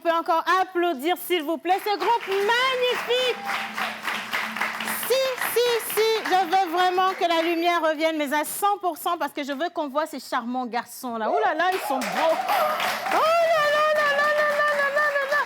peut encore applaudir, s'il vous plaît, ce groupe magnifique. Si, je veux vraiment que la lumière revienne, mais à 100%, parce que je veux qu'on voit ces charmants garçons-là. Oh là là, ils sont beaux. Oh là là là là là là là là là.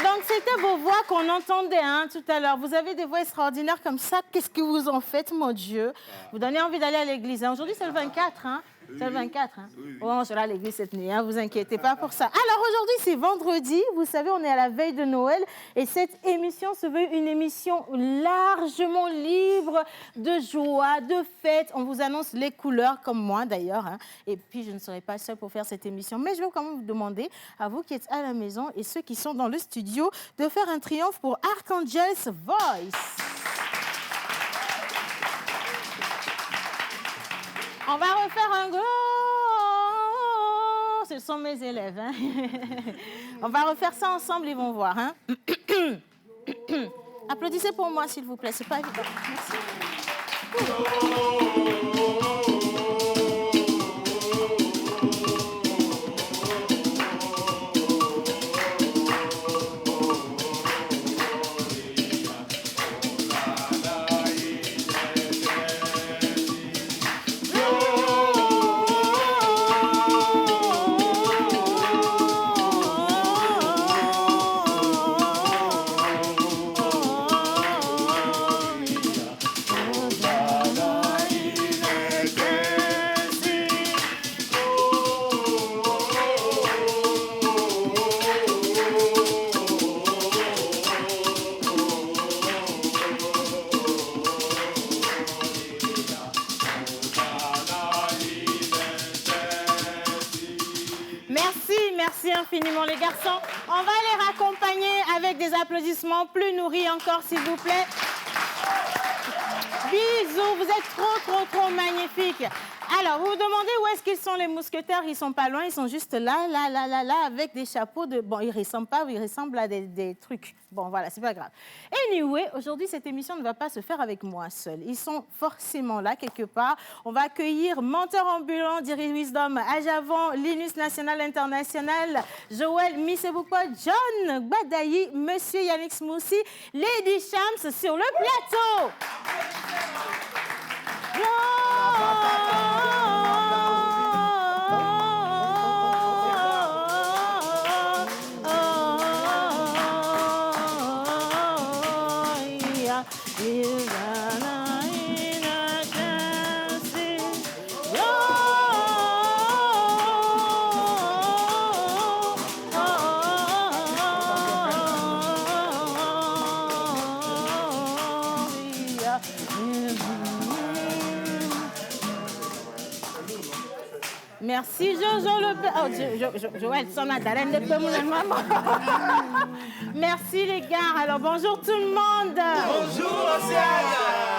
Donc, c'était vos voix qu'on entendait tout à l'heure. Vous avez des voix extraordinaires comme ça. Qu'est-ce que vous en faites, mon Dieu? Vous donnez envie d'aller à l'église. Aujourd'hui, c'est le 24, C'est le 24, Oui. Oh, on sera à l'église cette nuit, vous inquiétez pas pour ça. Alors aujourd'hui, c'est vendredi. Vous savez, on est à la veille de Noël. Et cette émission se veut une émission largement libre de joie, de fête. On vous annonce les couleurs, comme moi d'ailleurs. Et puis, je ne serai pas seule pour faire cette émission. Mais je vais quand même vous demander, à vous qui êtes à la maison et ceux qui sont dans le studio, de faire un triomphe pour Archangel's Voice. On va refaire un gros... Ce sont mes élèves. On va refaire ça ensemble, ils vont voir. Applaudissez pour moi, s'il vous plaît. C'est pas évident. Merci. Merci infiniment les garçons. On va les raccompagner avec des applaudissements plus nourris encore, s'il vous plaît. Bisous, vous êtes trop magnifiques. Alors, vous vous demandez où est-ce qu'ils sont les mousquetaires? Ils sont pas loin, ils sont juste là, avec des chapeaux de... Bon, ils ressemblent à des trucs. Bon, voilà, c'est pas grave. Anyway, aujourd'hui, cette émission ne va pas se faire avec moi seule. Ils sont forcément là, quelque part. On va accueillir Menteur Ambulant, Diri Wisdom, Ajavon, Linus National International, Joël Missebouko, John Gbadayi, Monsieur Yannick Smoussi, Lady Shams sur le plateau. Merci Jojo le... Joël, son adalène de maman. Merci les gars. Alors bonjour tout le monde. Bonjour Océane.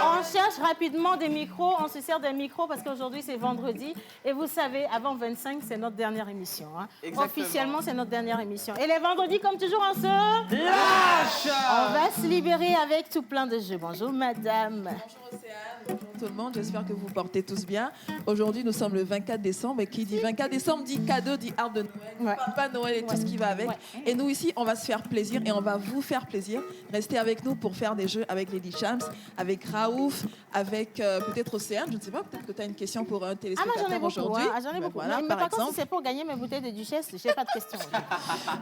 On cherche rapidement des micros. On se sert des micros parce qu'aujourd'hui c'est vendredi. Et vous savez, avant 25, c'est notre dernière émission. Officiellement, c'est notre dernière émission. Et les vendredis, comme toujours, on se lâche. On va se libérer avec tout plein de jeux. Bonjour madame. Bonjour Océane. Bonjour tout le monde. J'espère que vous portez tous bien. Aujourd'hui, nous sommes le 24 décembre. Et qui dit 24 décembre dit cadeau, dit arbre de Noël, Papa Noël et tout ce qui va avec. Et nous ici, on va se faire plaisir et on va vous faire plaisir. Restez avec nous pour faire des jeux avec Lady Shams, avec Raouf, avec peut-être Océane. Je ne sais pas, peut-être que tu as une question pour un téléspectateur aujourd'hui. J'en ai beaucoup. Voilà, mais par contre, si c'est pour gagner mes bouteilles de Duchesse, je n'ai pas de question.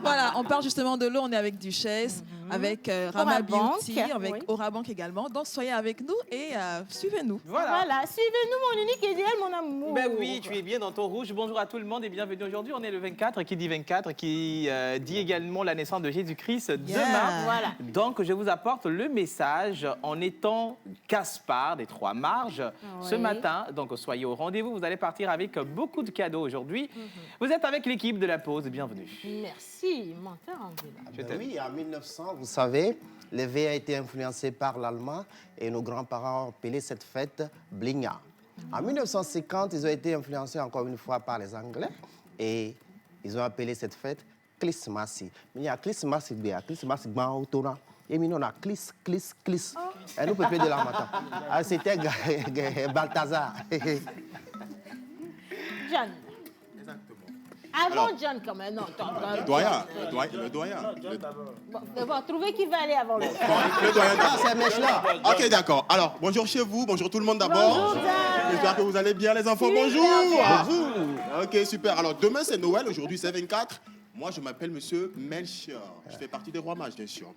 Voilà, on parle justement de l'eau. On est avec Duchesse, avec Rama Beauty, avec Aura Bank également. Donc, soyez avec nous et suivez-nous. Voilà, suivez-nous, mon unique et idéal, mon amour. Ben oui, tu es bien dans ton rouge. Bonjour à tout le monde et bienvenue aujourd'hui. On est le 24, qui dit 24, qui dit également la naissance de Jésus-Christ demain. Voilà. Donc, je vous apporte le message en étant Gaspard des Trois Marges ce matin. Donc, soyez au rendez-vous. Vous allez partir avec beaucoup de cadeaux aujourd'hui. Vous êtes avec l'équipe de la pause. Bienvenue. Merci, menteur ambulant. Oui, en 1900, vous savez, l'éveil a été influencé par l'allemand et nos grands-parents ont appelé cette fête Blinga. En 1950, ils ont été influencés encore une fois par les Anglais et ils ont appelé cette fête Christmas. Mais il y a Christmas, il y a Christmas, et nous on a Clis. Et nous peuplons de la matin. C'était Balthazar. John. Exactement. Avant John, quand même. Non, Le doyen. Bon, trouvez qui va aller avant lui. Le doyen. C'est Mèche-là. Ok, d'accord. Alors, bonjour chez vous, bonjour tout le monde d'abord. Bonjour, Dan. J'espère que vous allez bien, les enfants. Super Bonjour. Ok, super. Alors, demain, c'est Noël. Aujourd'hui, c'est 24. Moi, je m'appelle Monsieur Melchior. Je fais partie des rois mages, bien sûr.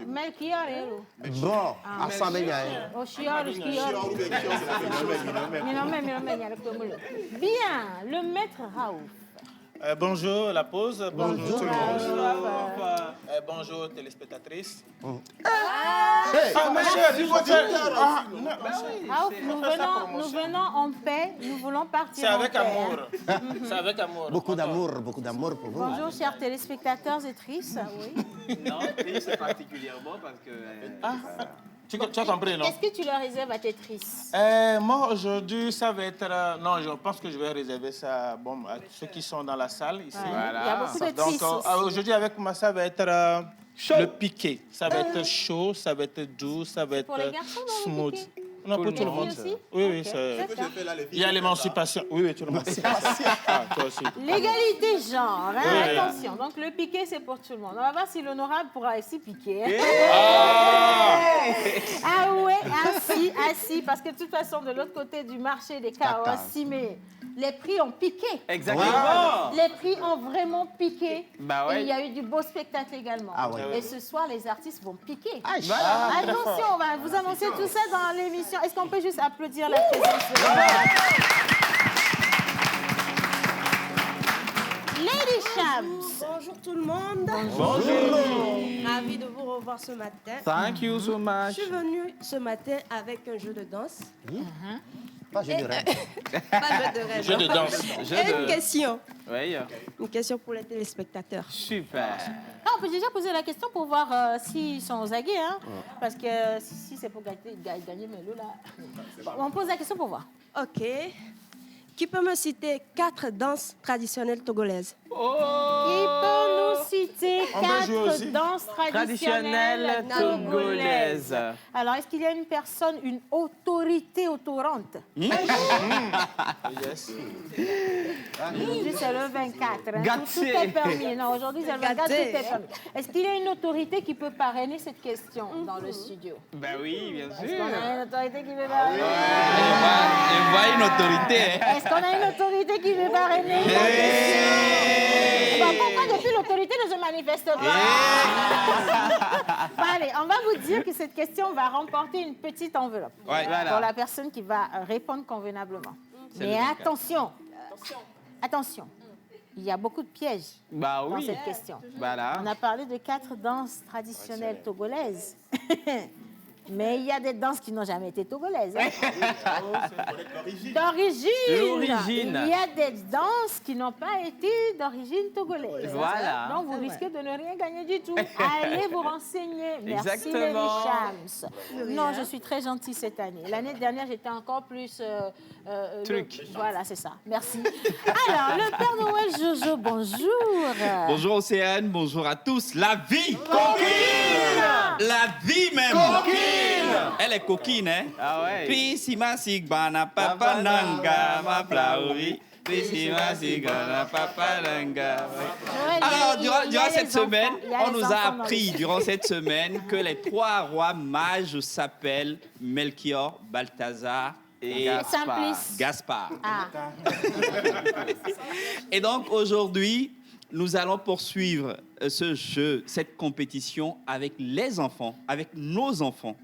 Melchior, Bon, à ça, mais oh, Chior, Melchior ou Melchior, c'est la même chose. Bien, le maître Raouf. Bonjour la pause, bonjour tout le monde. Bonjour téléspectatrices. Ma chère, il faut dire. Raouf, nous venons en paix, nous voulons partir C'est en avec paix. amour. C'est avec amour. beaucoup d'amour pour vous. Bonjour, chers téléspectateurs et trices. Oui. Non, c'est particulièrement parce que... Tu as compris, non? Qu'est-ce que tu leur réserves à tes trices? Moi, aujourd'hui, ça va être... non, je pense que je vais réserver ça à ceux qui sont dans la salle ici. Il y a beaucoup de Donc, trices aussi. aujourd'hui, avec moi, ça va être le piqué. Ça va être chaud, ça va être doux, ça va pour les être garçons, non, le smooth. piqué? Non, pour tout le Les monde. filles aussi? Oui, oui. Ok. c'est- Il y a l'émancipation. Oui, oui, tout le monde. Ah, toi aussi. L'égalité genre, hein, Oui. attention. Donc le piqué, c'est pour tout le monde. On va voir si l'honorable pourra aussi piquer. Hein. Ah ouais, assis, parce que de toute façon, de l'autre côté du marché des carrosses, mais les prix ont piqué. Exactement. Les prix ont vraiment piqué. Bah ouais. Et il y a eu du beau spectacle également. Ah ouais. Et ce soir, les artistes vont piquer. Voilà. Attention, on va vous annoncer tout ça dans l'émission. Est-ce qu'on peut juste applaudir la présence de l'honorable? Lady Shams. Bonjour tout le monde. Bonjour. Ravi de vous revoir ce matin. Thank you so Je much. suis venue ce matin avec un jeu de danse. Pas je dirais. Pas jeu de rêve. Jeu de danse. Et une question. Oui, Une question pour les téléspectateurs. super. Ah, on peut déjà poser la question pour voir s'ils sont aux aguets. Hein? Parce que si c'est pour gagner Melo, là. On pose la question pour voir. Ok. Qui peut me citer 4 danses traditionnelles togolaises? Qui peut nous citer On peut jouer 4 aussi. danses traditionnelles togolaises? Alors, est-ce qu'il y a une personne, une autorité autorante? Yes. Aujourd'hui, c'est le 24. Hein. Gâté. Tout est permis. Non, aujourd'hui, c'est le 24, tout Gâté. est permis. Est-ce qu'il y a une autorité qui peut parrainer cette question dans le studio? Ben oui, bien Est-ce sûr. qu'on a une autorité qui veut parrainer? Je vois une autorité. Hein. Est-ce qu'on a une autorité qui veut parrainer? Bon, pourquoi depuis l'autorité ne se manifeste pas? Bon, allez, on va vous dire que cette question va remporter une petite enveloppe Ouais. pour la personne qui va répondre convenablement. C'est Mais le cas. attention, il y a beaucoup de pièges Bah dans oui. cette question. Voilà. On a parlé de 4 danses traditionnelles togolaises. Mais il y a des danses qui n'ont jamais été togolaises. Hein. D'origine. L'origine. Il y a des danses qui n'ont pas été d'origine togolaise. Voilà. Donc, vous risquez de ne rien gagner du tout. Allez vous renseigner. Merci, Exactement. Lady Shams. Non, je suis très gentille cette année. L'année dernière, j'étais encore plus... Truc. Voilà, c'est ça. Merci. Alors, le Père Noël Jojo, bonjour. Bonjour Océane, bonjour à tous. La vie Coquine. La vie même Coquine. Elle est coquine, hein. Ah ouais. Pisima sigbana papa nanga ma plaoui. Pisima sigbana papa nanga. Alors, durant cette semaine, on nous a appris durant cette semaine que les 3 rois mages s'appellent Melchior, Balthazar et Simplice. Gaspard. Ah. Et donc aujourd'hui, nous allons poursuivre ce jeu, cette compétition avec les enfants, avec nos enfants.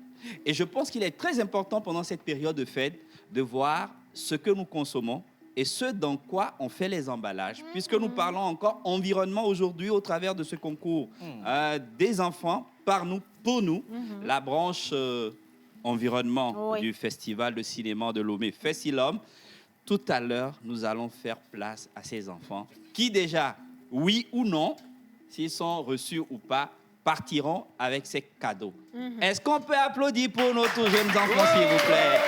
Et je pense qu'il est très important pendant cette période de fête de voir ce que nous consommons et ce dans quoi on fait les emballages. Puisque nous parlons encore environnement aujourd'hui au travers de ce concours des enfants, par nous, pour nous, la branche environnement du Festival de cinéma de Lomé, Festilom. Tout à l'heure, nous allons faire place à ces enfants qui déjà, oui ou non, s'ils sont reçus ou pas, partiront avec ces cadeaux. Est-ce qu'on peut applaudir pour nos tout jeunes enfants, s'il vous plaît?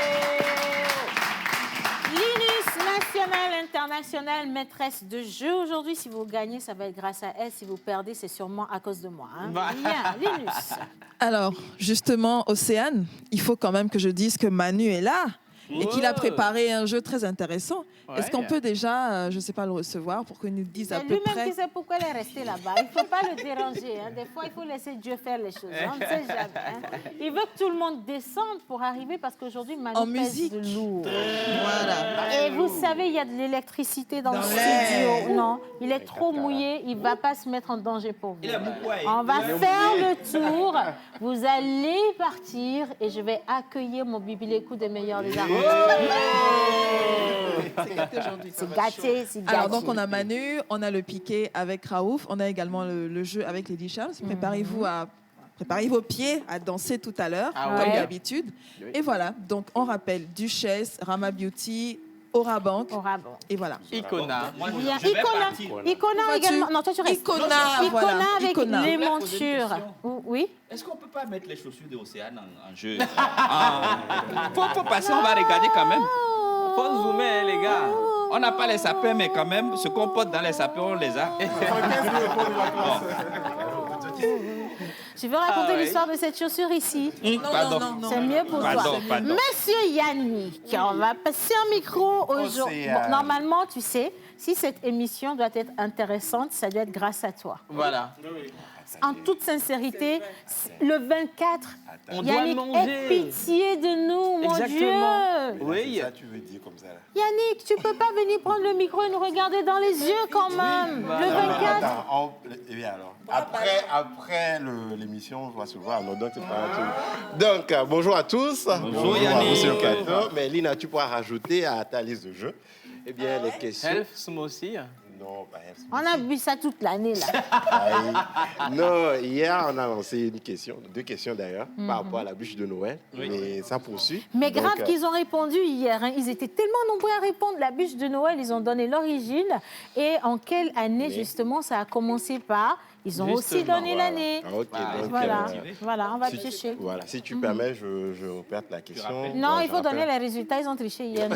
Linus nationale, internationale, maîtresse de jeu. Aujourd'hui, si vous gagnez, ça va être grâce à elle. Si vous perdez, c'est sûrement à cause de moi. Hein. Bien, Linus. Alors, justement, Océane, il faut quand même que je dise que Manu est là. et qu'il a préparé un jeu très intéressant. Ouais. Est-ce qu'on peut déjà, je ne sais pas, le recevoir pour qu'il nous dise à C'est peu lui-même près... qui sait pourquoi il est resté là-bas. Il ne faut pas le déranger. Hein. Des fois, il faut laisser Dieu faire les choses. On ne sait jamais. Hein. Il veut que tout le monde descende pour arriver parce qu'aujourd'hui, Manu En pèse musique. lourd. Voilà. Et vous savez, il y a de l'électricité dans le l'air. studio. Non, il est trop mouillé. Il ne va pas se mettre en danger pour vous. Il est mouillé. On va faire le tour. Vous allez partir et je vais accueillir mon bibilécou des meilleurs des artistes. C'est gâté aujourd'hui. C'est gâté, c'est gâté. Alors, donc, on a Manu, on a le piqué avec Raouf, on a également le jeu avec Lady Charles. Préparez vos pieds à danser tout à l'heure, Ah comme ouais. d'habitude. Et voilà, donc on rappelle Duchesse, Rama Beauty, Aura Bank. Aura Bank. Et voilà. Icona. Bien. je vais Icona, partir. Icona Où vas-tu? également. Non, toi tu restes. Icona, Icona voilà. avec Icona. les Je voulais poser une montures. question. Oui. Est-ce qu'on ne peut pas mettre les chaussures d'Océane en jeu? Faut passer, on va regarder quand même. Faut zoomer, les gars. On n'a pas les sapins, mais quand même, ce qu'on porte dans les sapins, on les a. Je veux raconter Ah oui. l'histoire de cette chaussure ici. Pardon. C'est mieux pour toi. Pardon. Monsieur Yannick, on va passer un micro aujourd'hui. Bon, normalement, tu sais, si cette émission doit être intéressante, ça doit être grâce à toi. Voilà. En toute sincérité, le 24, On doit Yannick, manger. aie pitié de nous, mon Exactement. Dieu. Oui. Ça, tu veux dire comme ça là. Yannick, tu peux pas venir prendre le micro et nous regarder dans les yeux quand même. voilà. Le 24. Attends, eh bien alors, après l'émission, on va se voir. Donc, c'est pas un truc. Donc, bonjour à tous. Bonjour, à Yannick. Monsieur le Cadeau. Mais Lina, tu pourras rajouter à ta liste de jeux. Eh bien, les questions. Health Smoothie. Non, pas Health. On a bu ça toute l'année là. Non, hier, on a lancé deux questions d'ailleurs, par rapport à la bûche de Noël. Mais ça poursuit. Mais Donc, grave qu'ils ont répondu hier. Hein. Ils étaient tellement nombreux à répondre. La bûche de Noël, ils ont donné l'origine. Et en quelle année, justement, ça a commencé par... Ils ont aussi Justement, donné l'année. Ah, ok, donc, Voilà, voilà, on va si, piocher. Voilà, si tu permets, je répète la question. Non, Bon, il je faut donner rappelle. les résultats. Ils ont triché hier.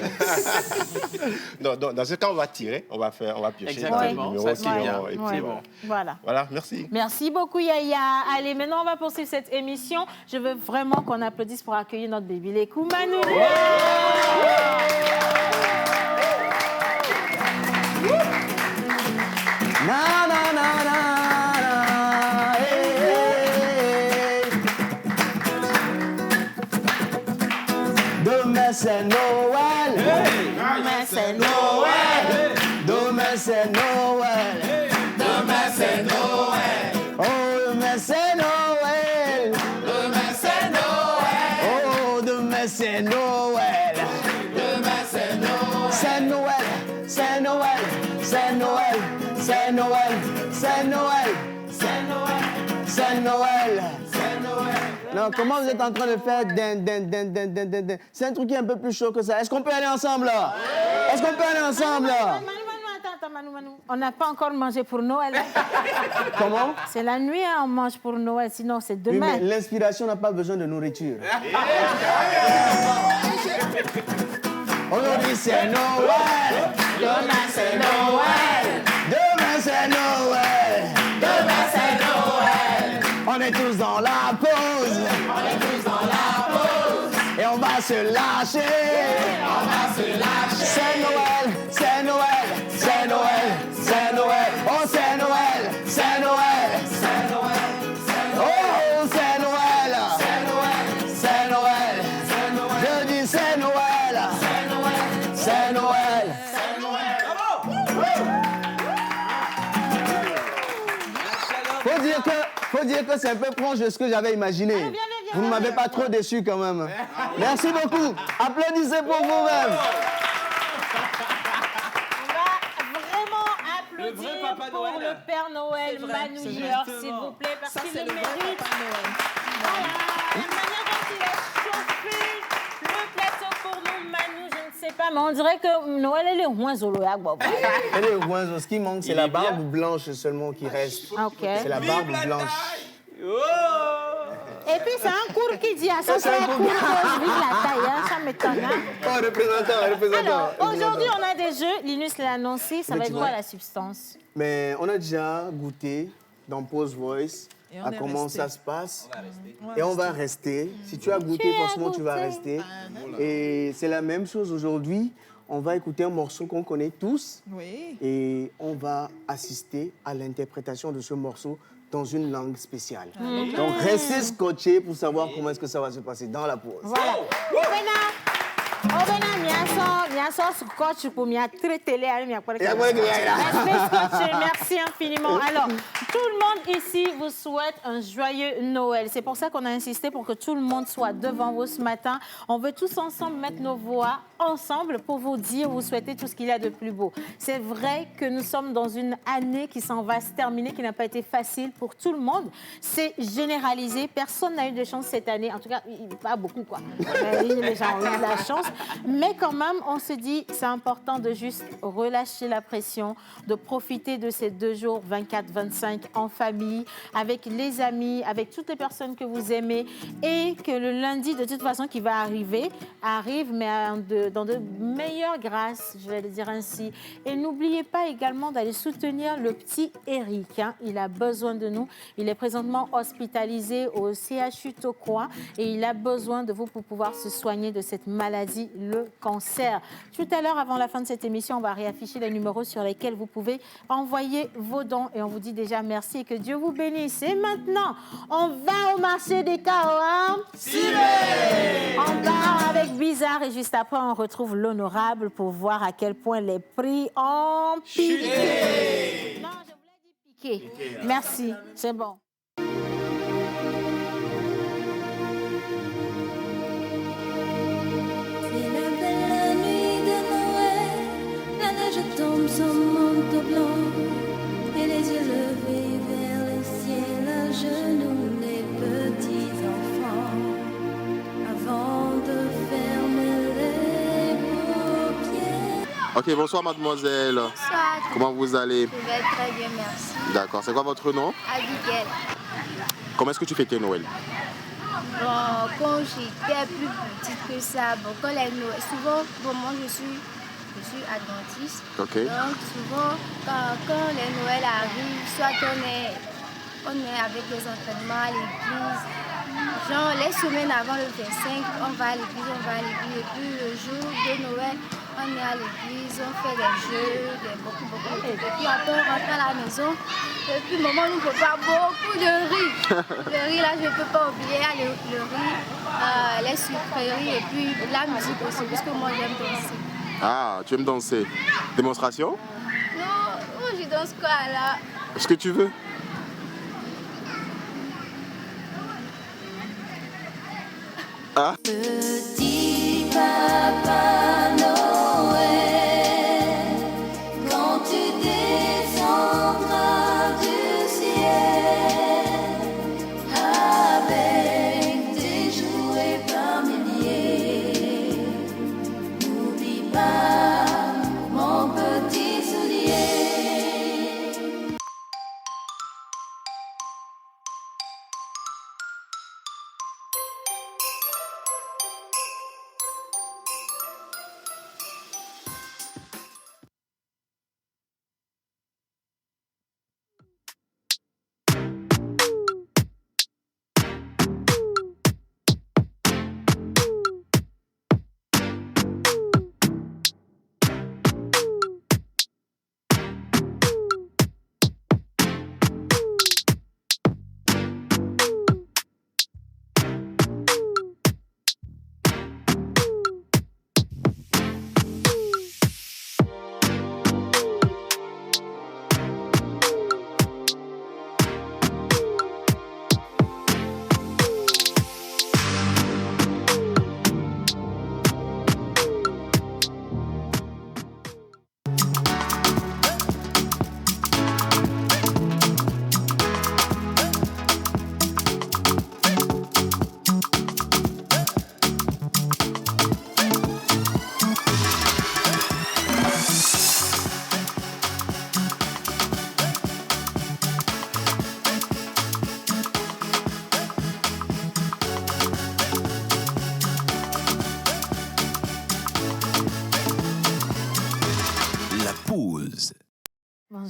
Non, dans ce cas, on va tirer, on va piocher Exactement, les numéros ça, c'est qui bien. ont- et puis Ouais. voilà. Voilà. Voilà, merci. Merci beaucoup, Yaya. Allez, maintenant, on va poursuivre cette émission. Je veux vraiment qu'on applaudisse pour accueillir notre bébé Lékou Manu. Na na na na na, hey, hey. Demain c'est Noël. Demain, c'est Noël. Demain c'est Noël. Demain c'est Noël. Oh demain c'est Noël. Demain c'est Noël. Oh demain c'est Noël. Demain c'est Noël. C'est Noël. C'est Noël. C'est Noël. C'est Noël. C'est Noël. C'est Noël. C'est Noël. C'est Noël. Non, comment vous êtes en train de faire din. C'est un truc qui est un peu plus chaud que ça. Est-ce qu'on peut aller ensemble là? Est-ce qu'on peut aller ensemble là? Manu. On n'a pas encore mangé pour Noël. Comment? C'est la nuit, hein, on mange pour Noël. Sinon, c'est Oui, demain. mais l'inspiration n'a pas besoin de nourriture. Aujourd'hui c'est Noël. Demain c'est Noël. Demain c'est Noël. Demain c'est Noël. On est tous dans la pause. On est tous dans la pause. Et on va se lâcher. On va se lâcher. C'est Noël. C'est Noël. C'est Noël. C'est Noël. Oh c'est Noël. C'est Noël. C'est Noël. Oh c'est Noël. C'est Noël. C'est Noël. C'est Noël. Je dis c'est Noël. C'est Noël. C'est Noël. C'est Noël. Faut dire que c'est un peu proche de ce que j'avais imaginé. Vous ne m'avez pas trop déçu quand même. Merci beaucoup. Applaudissez pour vous-même. Le vrai Papa pour Noël. Le Père Noël, Manu Dior, s'il vous plaît, parce qu'il le mérite. Voilà, la manière dont il a chauffé le plateau pour nous, Manu, je ne sais pas, mais on dirait que Noël, elle est moins zolo. Elle est loin, ce qui manque, c'est la barbe blanche seulement qui reste. Ok. C'est la barbe blanche. Et puis, c'est un cours qui dit à ça, c'est un cours que vive la taille, hein, ça m'étonne. Hein. Oh, représentant. Alors, aujourd'hui, on a des jeux, Linus l'a annoncé, ça va être quoi la substance? Mais on a déjà goûté dans Pose Voice Et on à est comment resté. ça se passe. On va Et on rester. va rester. Si tu as goûté, franchement, tu vas rester. Et c'est la même chose aujourd'hui. On va écouter un morceau qu'on connaît tous. Oui. Et on va assister à l'interprétation de ce morceau dans une langue spéciale. Donc, restez scotchés pour savoir comment est-ce que ça va se passer dans la pause. Voilà. Scotch pour m'y traiter Merci infiniment. Alors, tout le monde ici vous souhaite un joyeux Noël. C'est pour ça qu'on a insisté pour que tout le monde soit devant vous ce matin. On veut tous ensemble mettre nos voix ensemble pour vous dire, vous souhaiter tout ce qu'il y a de plus beau. C'est vrai que nous sommes dans une année qui s'en va se terminer, qui n'a pas été facile pour tout le monde. C'est généralisé. Personne n'a eu de chance cette année. En tout cas, pas beaucoup, quoi. Les gens ont eu de la chance. Mais quand même, on se dit, c'est important de juste relâcher la pression, de profiter de ces 2 jours, 24-25, en famille, avec les amis, avec toutes les personnes que vous aimez, et que le lundi, de toute façon, qui va arriver, arrive, mais dans de meilleures grâces, je vais le dire ainsi. Et n'oubliez pas également d'aller soutenir le petit Eric. Hein. Il a besoin de nous. Il est présentement hospitalisé au CHU Tokoa et il a besoin de vous pour pouvoir se soigner de cette maladie, le cancer. Tout à l'heure, avant la fin de cette émission, on va réafficher les numéros sur lesquels vous pouvez envoyer vos dons. Et on vous dit déjà merci et que Dieu vous bénisse. Et maintenant, on va au marché des Chaos. Hein? On part avec Bizarre et juste après, on retrouve l'honorable pour voir à quel point les prix ont piqué. Non, je voulais dire piqué. Merci, c'est bon. Je tombe sur mon manteau blanc et les yeux levés vers le ciel, à genoux les petits enfants, avant de fermer les paupières. Ok, bonsoir mademoiselle. Bonsoir. Comment vous allez? Je vais très bien, merci. D'accord, c'est quoi votre nom? Abigail. Comment est-ce que tu fêtais Noël? Bon, quand j'étais plus petite que ça, bon, quand les Noël, souvent, bon, moi je suis adventiste. Ok. Donc souvent, quand les Noëls arrivent, soit on est avec les entraînements à l'église. Genre les semaines avant le 25, on va à l'église. Et puis le jour de Noël, on est à l'église, on fait des jeux, beaucoup de choses. Et puis après, on rentre à la maison. Et puis maman nous prépare beaucoup de riz. Le riz là, je ne peux pas oublier le riz, les sucreries et puis la musique aussi, parce que moi j'aime danser. Ah, tu aimes danser? Démonstration? Non, je danse quoi là? Ce que tu veux. Ah. Petit Papa Noël, quand tu descendras du ciel, avec tes jouets par milliers, n'oublie pas mon petit soulier.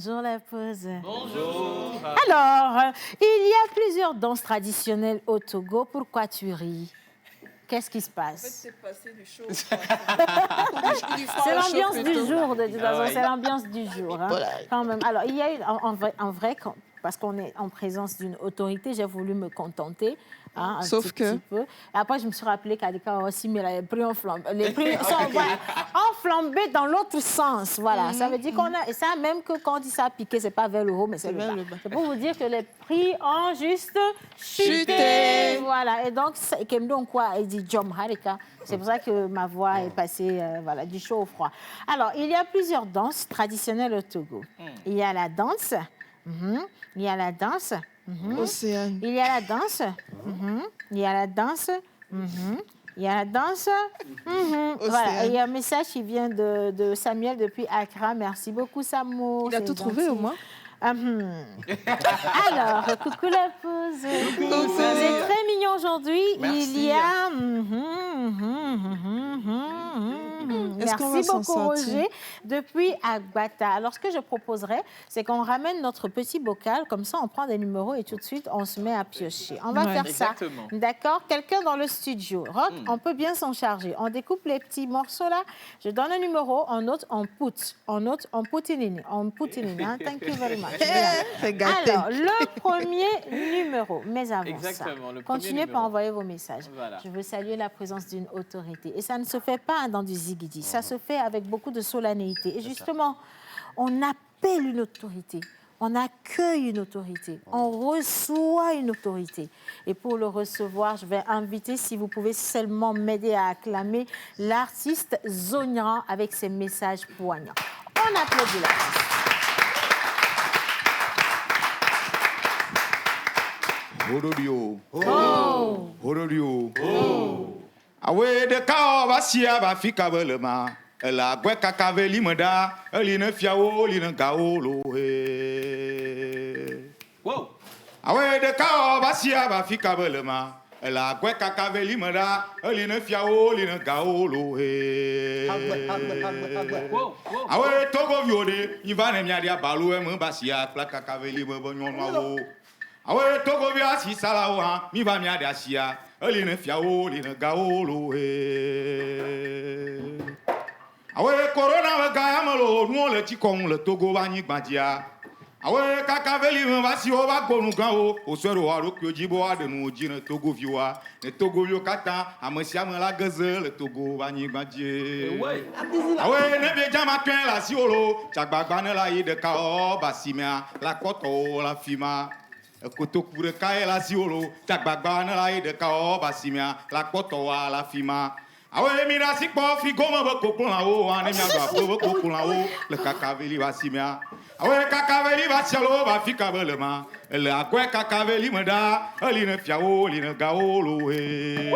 Bonjour la pause. Bonjour. Alors, il y a plusieurs danses traditionnelles au Togo. Pourquoi tu ris? Qu'est-ce qui se passe? C'est passé du chaud. C'est l'ambiance du jour, de toute façon. C'est l'ambiance du jour. Hein, quand même. Alors, il y a eu, en vrai, parce qu'on est en présence d'une autorité, j'ai voulu me contenter. Hein, un petit peu. Et après, je me suis rappelé qu'Adika aussi, mais les prix ont flambé. Les prix ont flambé dans l'autre sens. Voilà. Ça veut dire qu'on a. Et ça, même que quand on dit ça a piqué, c'est pas vers le haut, mais c'est vers le bas. C'est pour vous dire que les prix ont juste chuté. Voilà. Et donc, Kemdo quoi, il dit Jom Harika. C'est pour ça que ma voix est passée voilà, du chaud au froid. Alors, il y a plusieurs danses traditionnelles au Togo. Il y a la danse. Il y a la danse. Océane. Il y a la danse. Il y a la danse. Il y a la danse. Voilà. Et il y a un message qui vient de Samuel depuis Accra. Merci beaucoup, Samo. Il a tout trouvé au moins. Alors, coucou la pause. C'est très mignon aujourd'hui. Il y a... Merci beaucoup, Roger. Depuis Agbata. Alors, ce que je proposerais, c'est qu'on ramène notre petit bocal. Comme ça, on prend des numéros et tout de suite, on se met à piocher. On va faire ça. D'accord? Quelqu'un dans le studio. Rock, on peut bien s'en charger. On découpe les petits morceaux là. Je donne un numéro. On note, on put. On note, on poutinine. On poutinine. Hein? Thank you very much. Alors, le premier numéro. Mais avant ça, continuez par envoyer vos messages. Voilà. Je veux saluer la présence d'une autorité. Et ça ne se fait pas dans du zigidi. Ça se fait avec beaucoup de solennité. Et justement, on appelle une autorité. On accueille une autorité. On reçoit une autorité. Et pour le recevoir, je vais inviter, si vous pouvez seulement m'aider à acclamer, l'artiste Zognan avec ses messages poignants. On applaudit l'artiste. Horodio. Horodio. Awe de kao basia ba fika belema. La gwe kakave limada, eline fiawo line gaolo he. Wow. Awe de kao basia ba fika belema. La gwe kakave limada, eline fiawo line gaolo he. Awe togo viode, ivane miadia balu e basia kla kakave limada bonyono. Awe togo via si salawo ha, mi va mia dasia, eline fiawo line gaolo he. Awe corona va gayamalo, no le tikon le togo va ni gbadia. Awe kakaveli me va si o va gonu gao, o sero wa ro kyojibo wa de no jine togo viwa, ne togo vio kata, amesia me la geze le togo va ni gbadie. Awe ne be jama twen la si olo, chagbagba ne la yi de ka o basimia, la koto la fima. Kotokure kae la siolo, chagbagba na la de kao basimia, la kotoa la fima. Awe mira si po frigo me boko la o, ane mia ba po boko la o, le kakaveli basimia. Awe kakaveli basialo ba fika belema, le akwe kakaveli meda, eline fiao, line gaolo he.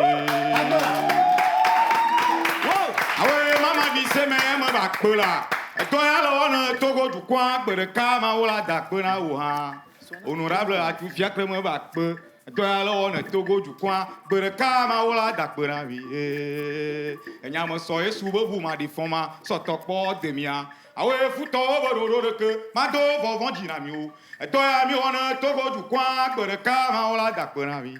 Awe mama bise me ba kola. To ya lo na togo du kwa gbere kama ola da kona o ha. Honorable a tu fiacre me va peu. Toi alors on est Togo du coin. Bereka ma ola dakbera vi. Enya me soye sube bu ma di foma. So tokpo demia. Awe futo bodo de que. Ma do vovon dinamio. Toi ami on est Togo du coin. Bereka ma ola dakbera vi.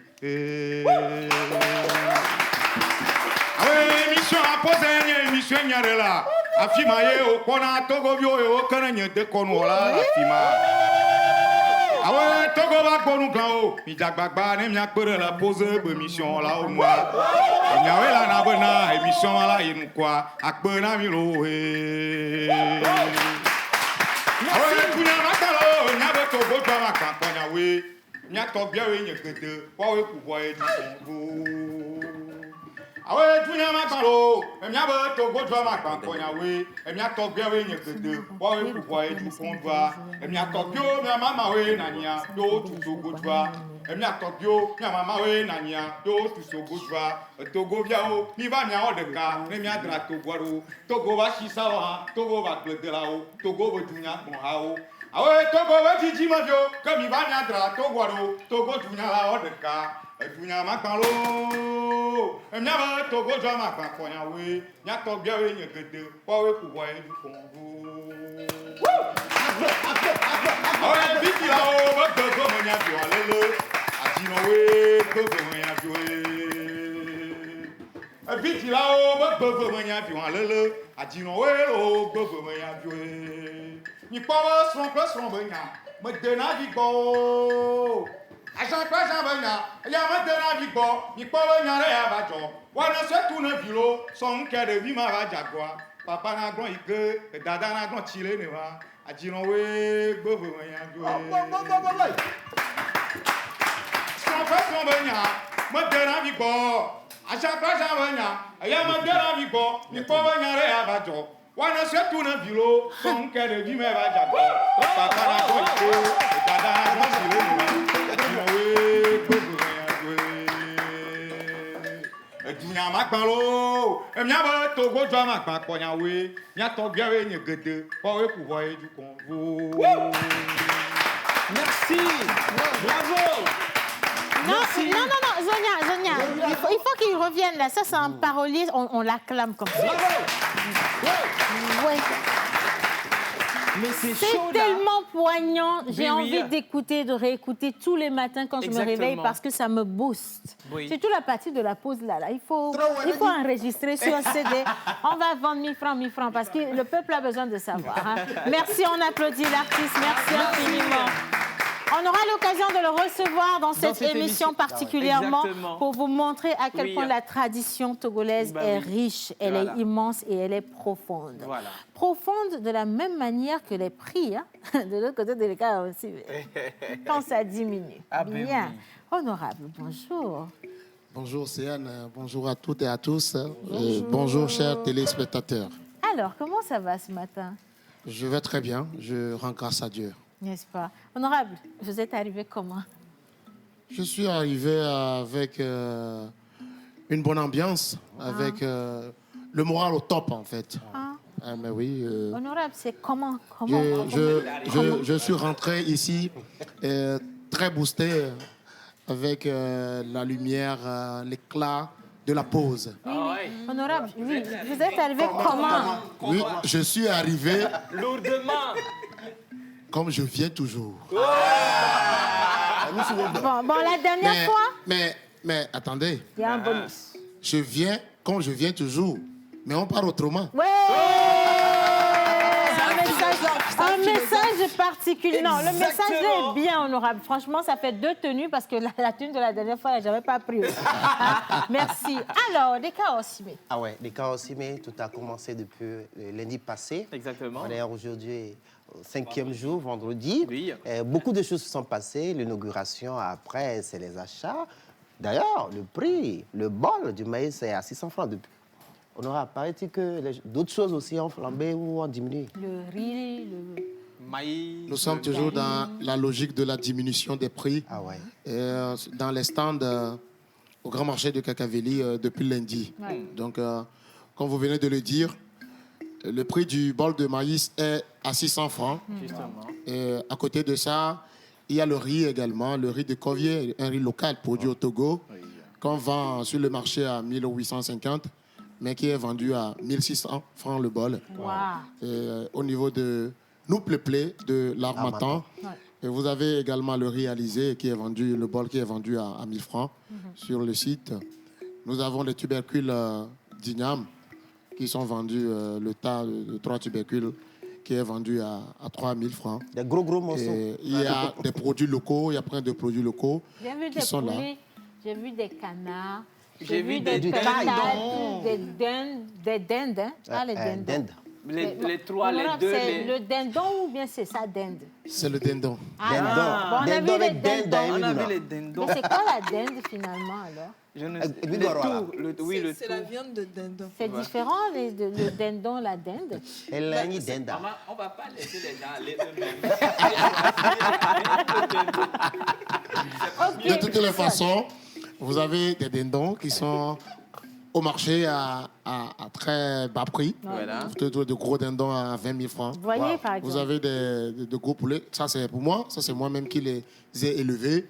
Awe émission a posé une émission nyarela. Afima ye o kona Togo bio e o kana nye de konola afima. Awe Togo va konu kao, mi jagbagba ne mi akpere la pose émission la au moi. Nyawe la na bena émission la inu kwa, akpena mi lo he. Awe kunya makalo, nyabe Togo twa makampanya we. Nya to bia we nyekete, wa we ku boy du Congo. Awe kunya makalo, nyabe Togo twa makampanya we. Emia to bia we nyekete, wa we ku boy du Congo. Emia to bio mi mama we nania, yo tu Togo twa. Emia to bio mi mama we nania, yo tu Togo twa. Togo bia o, mi va mia odeka, ne mia dra Togo ro. Togo va shi sawa, Togo va klete la o, Togo va dunya mo ha o. Awe Togo va jiji ma bio, que mi va mia dra Togo ro, Togo dunya la odeka. Dunya ma palo, emia va Togo twa ma pa konya we, nya to bia we nyekete, wa we ku boy du Congo. Ouais, vite là-haut, va te revenir à le. A dit non, ouais, te revenir à jouer. Vite là-haut, va te revenir à le. A dit non, ouais, l'eau, te revenir à jouer. Ni pas son place, son baignard. Me donne à vigo. A chaque fois, j'en baignard. Il y a me donne à vigo. Ni pas baignard et à bateau. Voilà, c'est tout le vilo. Son cœur de vie m'a va jaguar. Papa n'a grand ike, dada n'a grand chile ne va. A dit non, ouais, bobo, ouais. Son frère, son baignard. Me donne à vigo. A chaque fois, j'en baignard. Il y a me donne à vigo. Ni pas baignard et à bateau. Voilà, c'est tout le vilo. Son cœur de vie m'a va jaguar. Papa n'a grand ike, dada n'a grand chile ne va. A dit non, ouais, bobo, ouais. Dunya makbalo, emia ba togo dwa makba konya we, nya to bia we nye gede, pa we pouvoir du convo. Merci. Bravo. Non, Zonia, il faut qu'il revienne là. Ça, c'est un parolier, on l'acclame comme ça. Ouais. Mais c'est tellement poignant. J'ai envie d'écouter, de réécouter tous les matins quand je me réveille parce que ça me booste. Oui. C'est toute la partie de la pause là. Il faut enregistrer sur un CD. On va vendre 1000 francs parce que le peuple a besoin de savoir. Hein. Merci, on applaudit l'artiste. Merci infiniment. On aura l'occasion de le recevoir dans cette émission particulièrement pour vous montrer à quel point la tradition togolaise est riche, elle est immense et elle est profonde. Voilà. Profonde de la même manière que les prix, hein, de l'autre côté de l'écart aussi, quand ça diminue. Bien. Honorable, bonjour. Bonjour Céane, bonjour à toutes et à tous. Bonjour chers téléspectateurs. Alors, comment ça va ce matin? Je vais très bien, je rends grâce à Dieu. N'est-ce pas? Honorable, vous êtes arrivé comment? Je suis arrivé avec une bonne ambiance, avec le moral au top en fait. Mais oui. Honorable, c'est comment? Je suis rentré ici très boosté avec la lumière, l'éclat de la pause. Honorable, oui, vous êtes arrivé comment? Oui, je suis arrivé lourdement. Comme je viens toujours. Bon, la dernière fois... Mais attendez. Il y a un bonus. Je viens comme je viens toujours. Mais on parle autrement. Ouais. Un message particulier. Non, le message est bien, honorable. Franchement, ça fait 2 tenues parce que la tenue de la dernière fois, je n'avais pas pris. Merci. Alors, des cas Ossimé. Ah ouais, des cas Ossimé, tout a commencé depuis lundi passé. Exactement. On est aujourd'hui au 5e jour, vendredi. Oui. Beaucoup de choses se sont passées. L'inauguration, après, c'est les achats. D'ailleurs, le prix, le bol du maïs est à 600 francs depuis. Honorable, paraît-il que d'autres choses aussi ont flambé ou ont diminué? Le riz, le maïs. Nous sommes toujours dans la logique de la diminution des prix. Ah ouais. Dans les stands au grand marché de Kakaveli depuis lundi. Ouais. Donc, comme vous venez de le dire, le prix du bol de maïs est à 600 francs. Justement. Et à côté de ça, il y a le riz également, le riz de Covier, un riz local produit au Togo, qu'on vend sur le marché à 1850, mais qui est vendu à 1600 francs le bol. Wow. Et, au niveau de nous Plé de l'Armatan, et vous avez également le riz alizé qui est vendu, le bol qui est vendu à 1000 francs sur le site. Nous avons les tubercules d'Ignam qui sont vendus, le tas de 3 tubercules qui est vendu à 3000 francs. Des gros morceaux. Et il y a des produits locaux, il y a plein de produits locaux qui sont là. J'ai vu des canards, j'ai vu des dindons, des dindes, hein? Ah, les dindons. Les 3, les 2. C'est le dindon ou bien c'est ça, dinde? C'est le dindon. Bon, on a vu les dindons. On a vu les dindons. Mais c'est quoi la dinde finalement alors? C'est la viande de dindon. C'est différent, le dindon, la dinde. On ne va pas laisser les gens aller eux-mêmes. De toutes les façons, vous avez des dindons qui sont au marché à très bas prix. Voilà. Vous avez de gros dindons à 20 000 francs. Vous voyez, par exemple. Vous avez de gros poulets. Ça, c'est pour moi. Ça, c'est moi-même qui les ai élevés.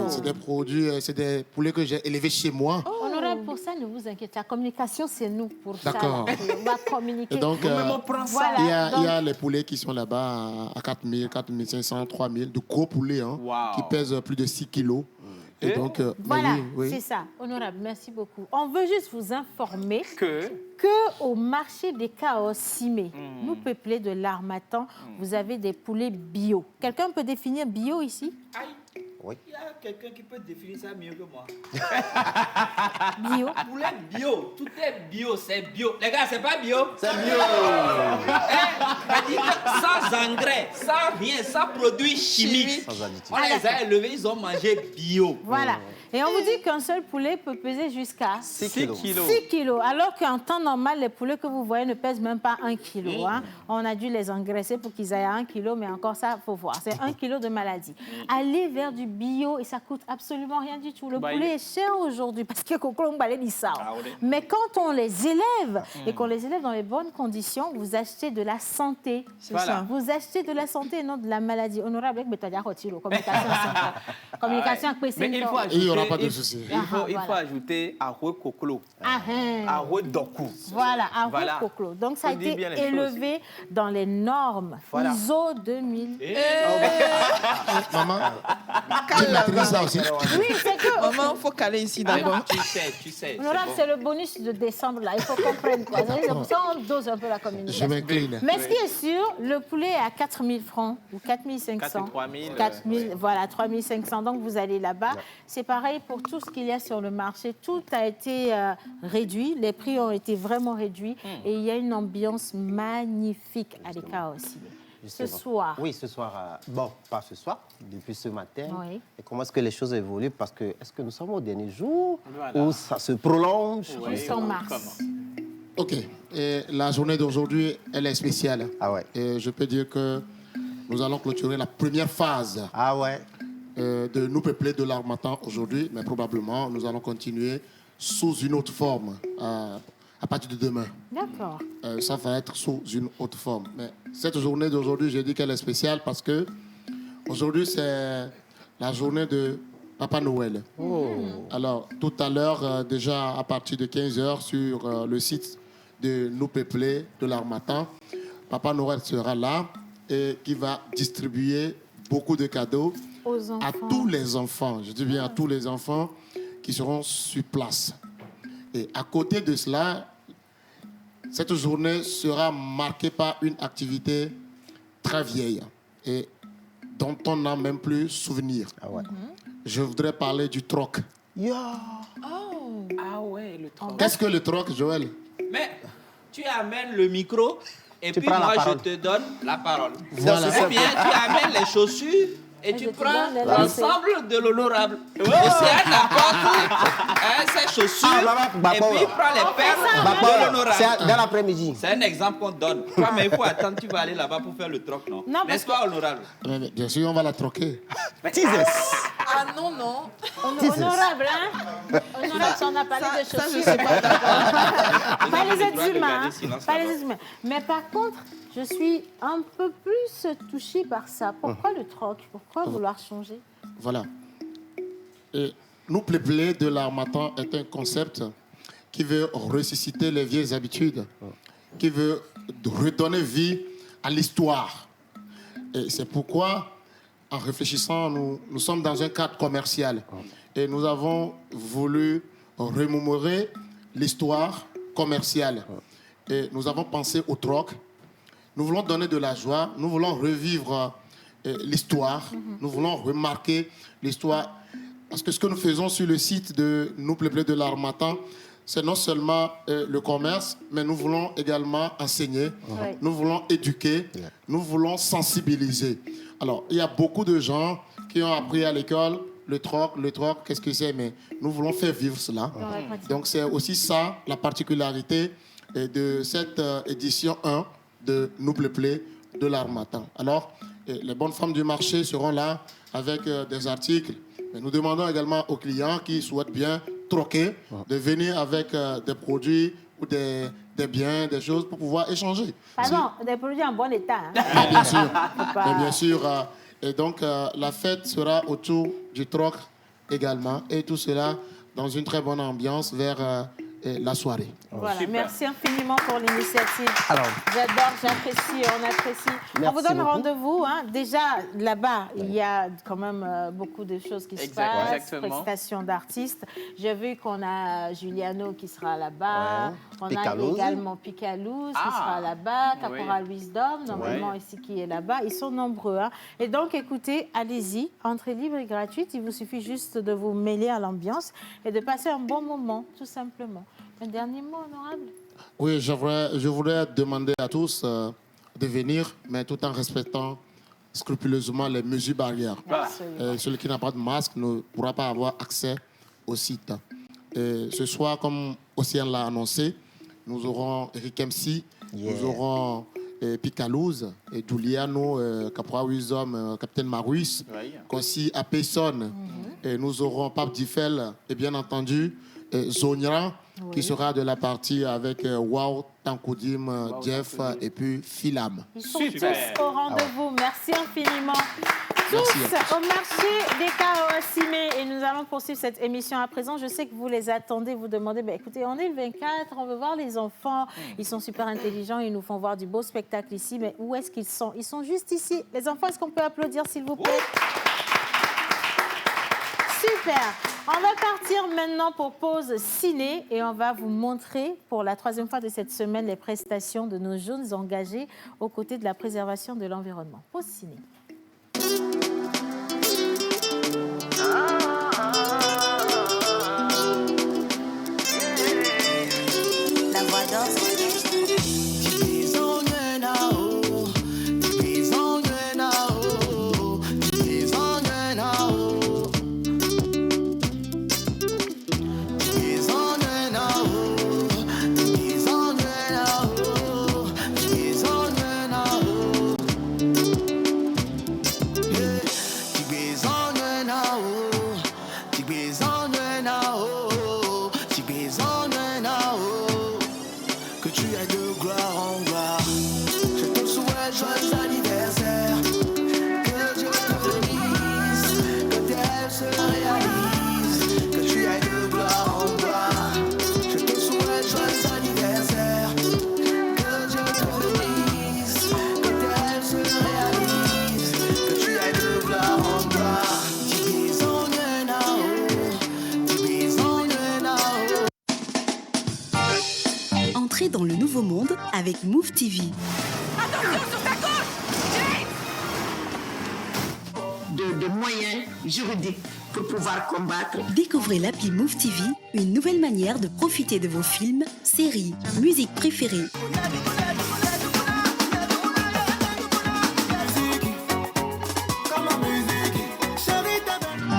C'est des produits, c'est des poulets que j'ai élevés chez moi. Honorable, pour ça, ne vous inquiétez. La communication, c'est nous pour ça. D'accord. On va communiquer. Et donc, Voilà. il y a les poulets qui sont là-bas à 4 000, 4 500, 3 000, de gros poulets qui pèsent plus de 6 kilos. Et donc, voilà, oui. c'est ça. Honorable, merci beaucoup. On veut juste vous informer que au marché des Chaos Simé, nous peuplés de l'Harmattan, vous avez des poulets bio. Quelqu'un peut définir bio ici? Oui. Il y a quelqu'un qui peut définir ça mieux que moi. Bio. Poulet bio, tout est bio, c'est bio. Les gars, c'est pas bio. C'est bio. Sans engrais, sans rien, sans produits chimiques. Sans additifs. On les a élevés, ils ont mangé bio. Voilà. Et on vous dit qu'un seul poulet peut peser jusqu'à 6 kilos. 6 kilos. Alors qu'en temps normal, les poulets que vous voyez ne pèsent même pas 1 kilo. Hein. On a dû les engraisser pour qu'ils aillent à 1 kilo, mais encore ça, il faut voir. C'est 1 kilo de maladie. Allez vers du bio et ça coûte absolument rien du tout. Le poulet est cher aujourd'hui parce que Coco Mbalé dit ça. Mais quand on les élève et qu'on les élève dans les bonnes conditions, vous achetez de la santé. C'est ça. Vous achetez de la santé et non de la maladie. Honorable avec Betadia Rotiro, communication simple. Communication avec Mais il faut Et il n'y aura ajouter, pas de souci. il faut ajouter arroz coclo, Ahun. arroz doku. Voilà, arroz Voilà. coclo. Donc, ça a Faut dire été bien les élevé dans les normes Voilà. ISO 2000. Maman, tu maîtrises ça aussi. Oui, c'est que... Maman, il faut caler ici d'abord. Tu sais. Honorable, c'est le bonus de décembre, là. Il faut comprendre, quoi. C'est pour ça qu'on dose un peu la communication. Je m'incline. Mais ce qui est sûr, le poulet est à 4 000 francs ou 4 500. 3 000. 4 000, voilà, 3 500. Donc, vous allez là-bas. C'est pareil pour tout ce qu'il y a sur le marché. Tout a été réduit. Les prix ont été vraiment réduits. Et il y a une ambiance magnifique à l'ECA aussi. Ce soir. Oui, ce soir. Bon, pas ce soir, depuis ce matin. Oui. Et comment est-ce que les choses évoluent? Parce que, est-ce que nous sommes au dernier jour Voilà. ou ça se prolonge? Jusqu'en mars. OK. Et la journée d'aujourd'hui, elle est spéciale. Ah ouais. Et je peux dire que nous allons clôturer la première phase Ah ouais. de nous peupler de l'Harmattan aujourd'hui, mais probablement nous allons continuer sous une autre forme à partir de demain. D'accord. Ça va être sous une autre forme. Mais cette journée d'aujourd'hui, j'ai dit qu'elle est spéciale parce que aujourd'hui, c'est la journée de Papa Noël. Alors, tout à l'heure, déjà à partir de 15h, sur le site de Nous Peuplés de l'Harmattan, Papa Noël sera là et qui va distribuer beaucoup de cadeaux à tous les enfants. Je dis bien à tous les enfants qui seront sur place. Et à côté de cela, cette journée sera marquée par une activité très vieille et dont on n'a même plus souvenir. Ah ouais. Je voudrais parler du troc. Ah ouais, le troc. Qu'est-ce que le troc, Joël? Mais tu amènes le micro et Tu puis prends la moi je parole. te donne la parole. Voilà. Ou bien tu amènes les chaussures et tu je te prends donne les l'ensemble de l'honorable. Et c'est un apporte ses chaussures et puis prends les perles de l'honorable. C'est dans l'après-midi. C'est un exemple qu'on te donne. Toi, mais il faut attendre, tu vas aller là-bas pour faire le troc, non? Non, N'est-ce pas, honorable? Mais bien sûr, on va la troquer. Ah non, non. Honorable, hein? Honorable, si on a parlé de Ça, je chaussures. sais pas d'accord. Pas les Vous avez le êtres droit de humains. garder Hein. silence Pas les d'abord. êtres humains. Mais par contre, je suis un peu plus touchée par ça. Pourquoi le troc? Pourquoi vouloir changer? Voilà. Et nous peuplés de l'Harmattan est un concept qui veut ressusciter les vieilles habitudes, qui veut redonner vie à l'histoire. Et c'est pourquoi, en réfléchissant, nous sommes dans un cadre commercial. Et nous avons voulu remémorer l'histoire commerciale. Et nous avons pensé au troc. Nous voulons donner de la joie, nous voulons revivre l'histoire, nous voulons remarquer l'histoire. Parce que ce que nous faisons sur le site de Nous Peuplés de l'Harmattan, c'est non seulement le commerce, mais nous voulons également enseigner, nous voulons éduquer, nous voulons sensibiliser. Alors, il y a beaucoup de gens qui ont appris à l'école le troc, qu'est-ce que c'est, mais nous voulons faire vivre cela. Donc, c'est aussi ça, la particularité de cette édition 1 de Nous Peuplés de l'Harmattan. Alors, les bonnes femmes du marché seront là avec des articles. Mais nous demandons également aux clients qui souhaitent bien troquer de venir avec des produits ou des biens, des choses pour pouvoir échanger. Pardon, des produits en bon état. Hein. Ah, bien sûr. Faut pas- Mais bien sûr. Et donc, la fête sera autour du troc également. Et tout cela dans une très bonne ambiance vers la soirée. Voilà, Super. merci infiniment pour l'initiative. Alors. J'adore, j'apprécie, on apprécie. On Merci vous donne beaucoup. rendez-vous. Hein. Déjà, là-bas, il y a quand même beaucoup de choses qui se passent, Exactement. prestations d'artistes. J'ai vu qu'on a Juliano qui sera là-bas. Ouais. On Picalouz. a également Picalouz qui sera là-bas, Caporal Wisdom, normalement ici qui est là-bas. Ils sont nombreux. Hein. Et donc, écoutez, allez-y, entrée libre et gratuite. Il vous suffit juste de vous mêler à l'ambiance et de passer un bon moment, tout simplement. Un dernier mot, honorable? Oui, je voudrais demander à tous de venir, mais tout en respectant scrupuleusement les mesures barrières. Celui qui n'a pas de masque ne pourra pas avoir accès au site. Et ce soir, comme Océane l'a annoncé, nous aurons Eric MC, nous aurons Picalouz, et Giuliano, Caporal Wisdom, Capitaine Maruis, Kossi Apesson, et nous aurons Pape Diffel, et bien entendu Zonia, qui sera de la partie avec Wow, Tankoudim, Jeff et puis Philam. Ils sont tous au rendez-vous. Merci infiniment. Merci Tous au marché des Simé. Et nous allons poursuivre cette émission à présent. Je sais que vous les attendez, vous demandez, écoutez, on est le 24, on veut voir les enfants. Ils sont super intelligents, ils nous font voir du beau spectacle ici. Mais où est-ce qu'ils sont? Ils sont juste ici. Les enfants, est-ce qu'on peut applaudir, s'il vous plaît? Super. On va partir maintenant pour pause ciné et on va vous montrer pour la 3e fois de cette semaine les prestations de nos jeunes engagés aux côtés de la préservation de l'environnement. Pause ciné. La voix d'or. Entrez dans le nouveau monde avec Move TV. Attention sur ta gauche! De moyens juridiques pour pouvoir combattre. Découvrez l'appli Move TV, une nouvelle manière de profiter de vos films, séries, musiques préférées.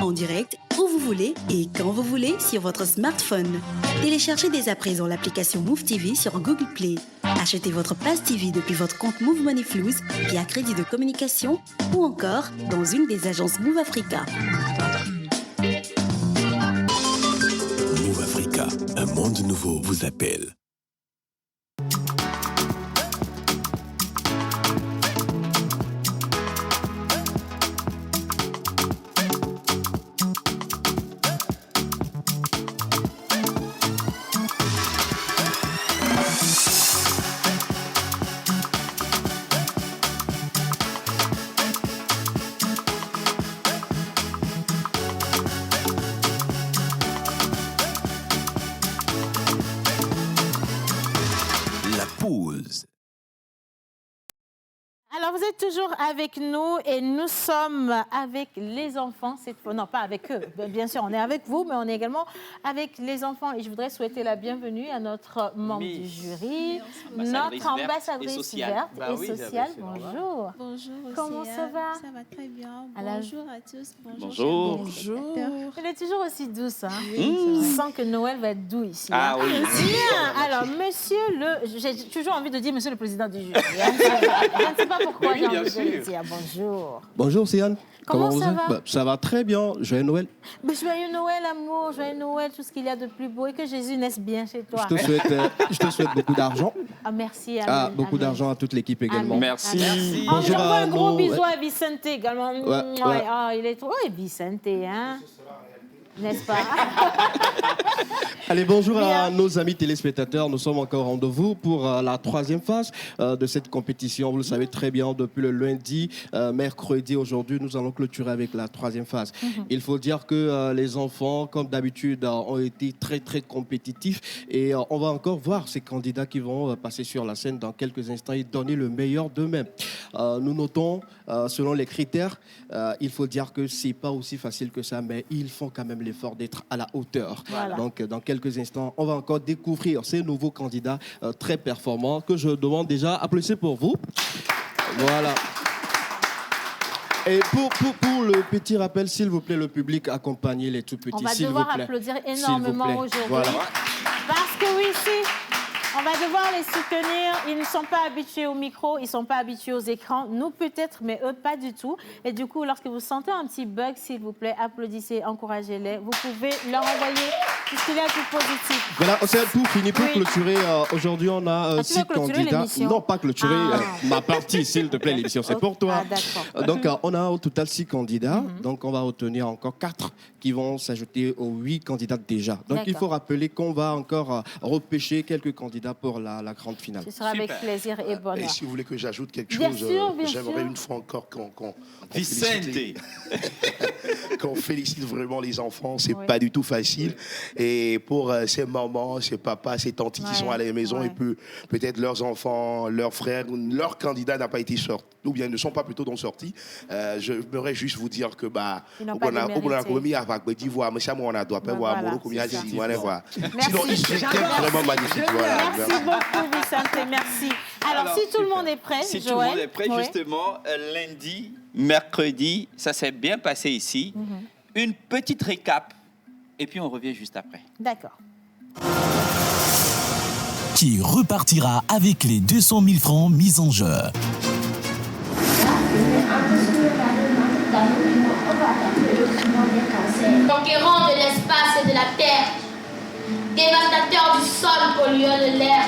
En direct, où vous voulez et quand vous voulez sur votre smartphone. Téléchargez dès à présent l'application Move TV sur Google Play. Achetez votre Pass TV depuis votre compte Move Money Flows via crédit de communication ou encore dans une des agences Move Africa. Move Africa, un monde nouveau vous appelle. Alors, vous êtes toujours avec nous et nous sommes avec les enfants. Non, pas avec eux. Bien sûr, on est avec vous, mais on est également avec les enfants. Et je voudrais souhaiter la bienvenue à notre membre du jury, notre ambassadrice verte et sociale. Bonjour. Bonjour. Comment ça va? Ça va très bien. Alors, bonjour à tous. Bonjour. Bonjour. Elle est toujours aussi douce. Hein? Oui, Je sens que Noël va être doux ici. Ah oui. Bien. Alors, j'ai toujours envie de dire monsieur le président du jury. Hein? Je ne sais pas pourquoi j'ai envie de le dire. Bonjour. Bonjour, Siane. Comment ça va? Ça va très bien. Joyeux Noël. Joyeux Noël, amour. Joyeux Noël, tout ce qu'il y a de plus beau. Et que Jésus naisse bien chez toi. Je te souhaite beaucoup d'argent. Ah, merci. Amen, beaucoup d'argent à toute l'équipe également. Amen. Merci. Bonjour un gros bisou à Vicente également. Ouais. Ah, il est trop. Oui, Vicente, hein. N'est-ce pas? Allez, bonjour Bien. à nos amis téléspectateurs. Nous sommes encore au rendez-vous pour la troisième phase de cette compétition. Vous le savez très bien, depuis le lundi, mercredi, aujourd'hui, nous allons clôturer avec la troisième phase. Il faut dire que les enfants, comme d'habitude, ont été très, très compétitifs. Et on va encore voir ces candidats qui vont passer sur la scène dans quelques instants et donner le meilleur d'eux-mêmes. Nous notons, selon les critères, il faut dire que c'est pas aussi facile que ça, mais ils font quand même l'effort d'être à la hauteur. Voilà. Donc, dans quelques instants, on va encore découvrir ces nouveaux candidats très performants que je demande déjà applaudissements pour vous. Voilà. Et pour le petit rappel, s'il vous plaît, le public, accompagnez les tout petits, On va s'il vous devoir plaît. applaudir S'il vous énormément plaît. aujourd'hui. Voilà. Parce que oui, si, on va devoir les soutenir. Ils ne sont pas habitués au micro, ils ne sont pas habitués aux écrans. Nous peut-être, mais eux pas du tout. Et du coup, lorsque vous sentez un petit bug, s'il vous plaît, applaudissez, encouragez-les. Vous pouvez leur envoyer tout ce qu'il y a de plus positif. Voilà, c'est tout fini pour Oui. clôturer. Aujourd'hui, on a tu veux 6 clôturer candidats. l'émission? Non, pas clôturer ma partie, s'il te plaît, l'émission, c'est pour toi. Ah, d'accord. Donc, on a au total 6 candidats. Donc, on va retenir encore 4 qui vont s'ajouter aux 8 candidats déjà. Donc, il D'accord. faut rappeler qu'on va encore repêcher quelques candidats pour la grande finale. Ce sera avec plaisir et Et bonheur. si vous voulez que j'ajoute quelque Bien chose, sûr, bien j'aimerais sûr. une fois encore qu'on Vicente. qu'on félicite vraiment les enfants. C'est Oui. pas du tout facile. Et pour ces mamans, ces papas, ces tantes qui sont à la maison et peut-être leurs enfants, leurs frères, leur candidat n'a pas été sorti, ou bien ne sont pas plutôt donc sortis. Je voudrais juste vous dire que Ils n'ont pas démérité. Voilà. Merci. Sinon, c'était vraiment magnifique. Voilà. Merci beaucoup, Vicente. Merci. Alors, si tout le monde est prêt, Si tout Joël, le monde est prêt, oui. justement, lundi, mercredi, ça s'est bien passé ici. Une petite récap, et puis on revient juste après. D'accord. Qui repartira avec les 200 000 francs mis en jeu. Conquérant de l'espace et de la terre, dévastateur du sol, pollueur de l'air,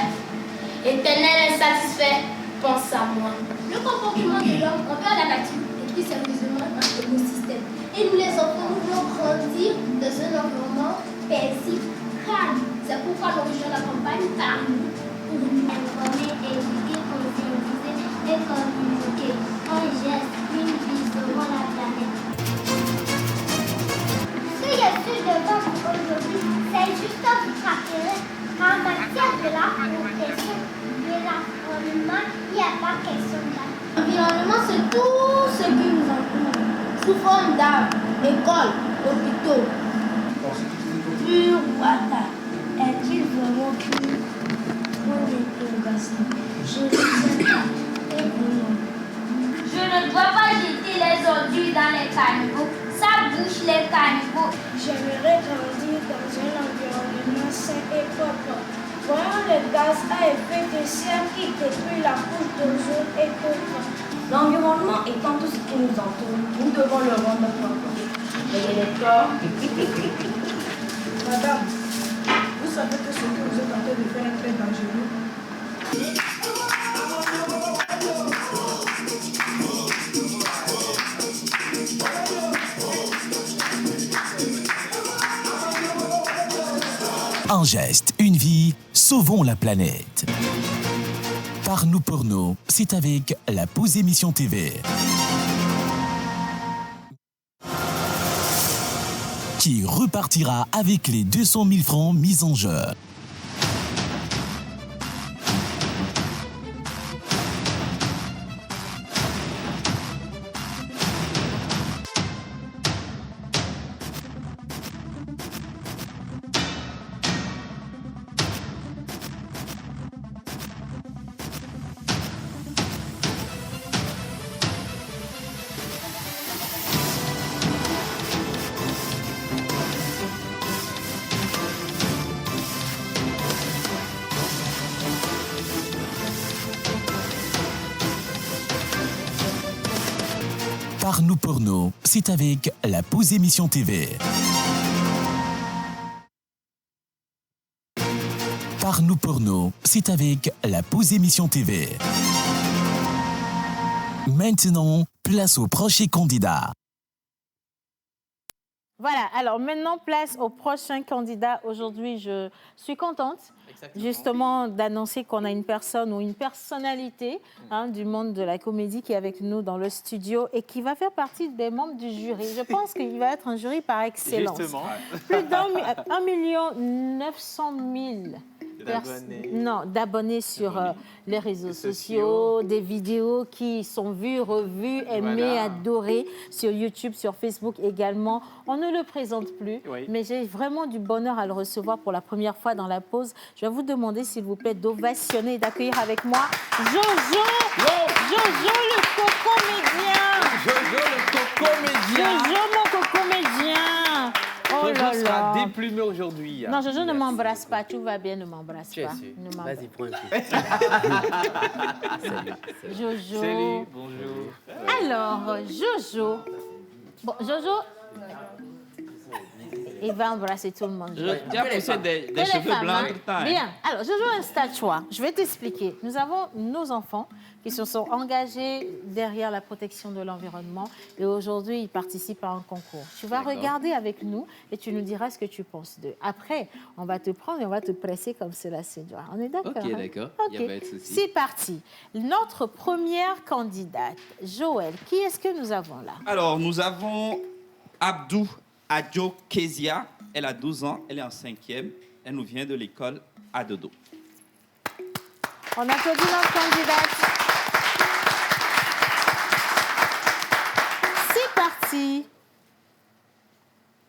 éternel insatisfait, pense à moi. Le comportement de l'homme envers la nature détruit sérieusement notre écosystème. Et nous les enfants, nous voulons grandir dans un environnement paisible, calme. C'est pourquoi nous rejoignons la campagne par nous pour nous informer, éduquer, conscientiser et communiquer. Un geste, une vie sauvant la planète. Ce que je suis devant vous aujourd'hui, c'est juste vous rappeler qu'en matière de la protection de l'environnement, il n'y a pas question d'âge. L'environnement, c'est tout ce qui nous entoure, sous forme d'arbres, écoles, hôpitaux. Pur water, est-il vraiment pur? Point d'interrogation. Je ne sais pas. Et vous non. Je ne dois pas jeter les ordures dans les caniveaux. Ça bouche les caniveaux. J'aimerais grandir dans un environnement sain et propre. Voyons les gaz à effet de serre qui détruisent la couche d'ozone et autres. L'environnement étant tout ce qui nous entoure, nous devons le rendre propre. Ayez les torts. Madame, vous savez que ce que vous êtes en train de faire est très dangereux. Un geste, une vie, sauvons la planète. Par nous pour nous, c'est avec la pause émission TV. Qui repartira avec les 200 000 francs mis en jeu. Par nous pour nous, c'est avec la pause émission TV. Par nous pour nous, c'est avec la pause émission TV. Maintenant, place au prochain candidat. Voilà, alors maintenant, place au prochain candidat. Aujourd'hui, je suis contente justement d'annoncer qu'on a une personne ou une personnalité du monde de la comédie qui est avec nous dans le studio et qui va faire partie des membres du jury. Je pense qu'il va être un jury par excellence. Justement. Plus d'1 900 000 d'abonnés sur les réseaux sociaux, des vidéos qui sont vues, revues, aimées, adorées sur YouTube, sur Facebook également. On ne le présente plus, mais j'ai vraiment du bonheur à le recevoir pour la première fois dans la pause. Je vais vous demander, s'il vous plaît, d'ovationner et d'accueillir avec moi Jojo, Jojo le cocomédien. Jojo le cocomédien. Jojo mon cocomédien. Oh Jojo là sera là. déplumé aujourd'hui. Non, Jojo ne m'embrasse pas. Tout va bien, ne m'embrasse pas. Vas-y, prends un Jojo. Salut, bonjour. Alors, Jojo. Bon, Jojo, il va embrasser tout le monde. Tu as poussé des Que les cheveux femmes, blancs hein. tout le temps. hein. Bien. Alors, Jojo, installe-toi. Je vais t'expliquer. Nous avons nos enfants qui se sont engagés derrière la protection de l'environnement et aujourd'hui, ils participent à un concours. Tu vas D'accord. regarder avec nous et tu nous diras ce que tu penses d'eux. Après, on va te prendre et on va te presser comme cela se doit. On est d'accord? Ok, hein? d'accord. Il Ok. n'y a pas de souci. C'est parti. Notre première candidate, Joël, qui est-ce que nous avons là? Alors, nous avons Abdou Adjo Kezia. Elle a 12 ans, elle est en 5e. Elle nous vient de l'école Adodo. On applaudit notre candidate. C'est parti.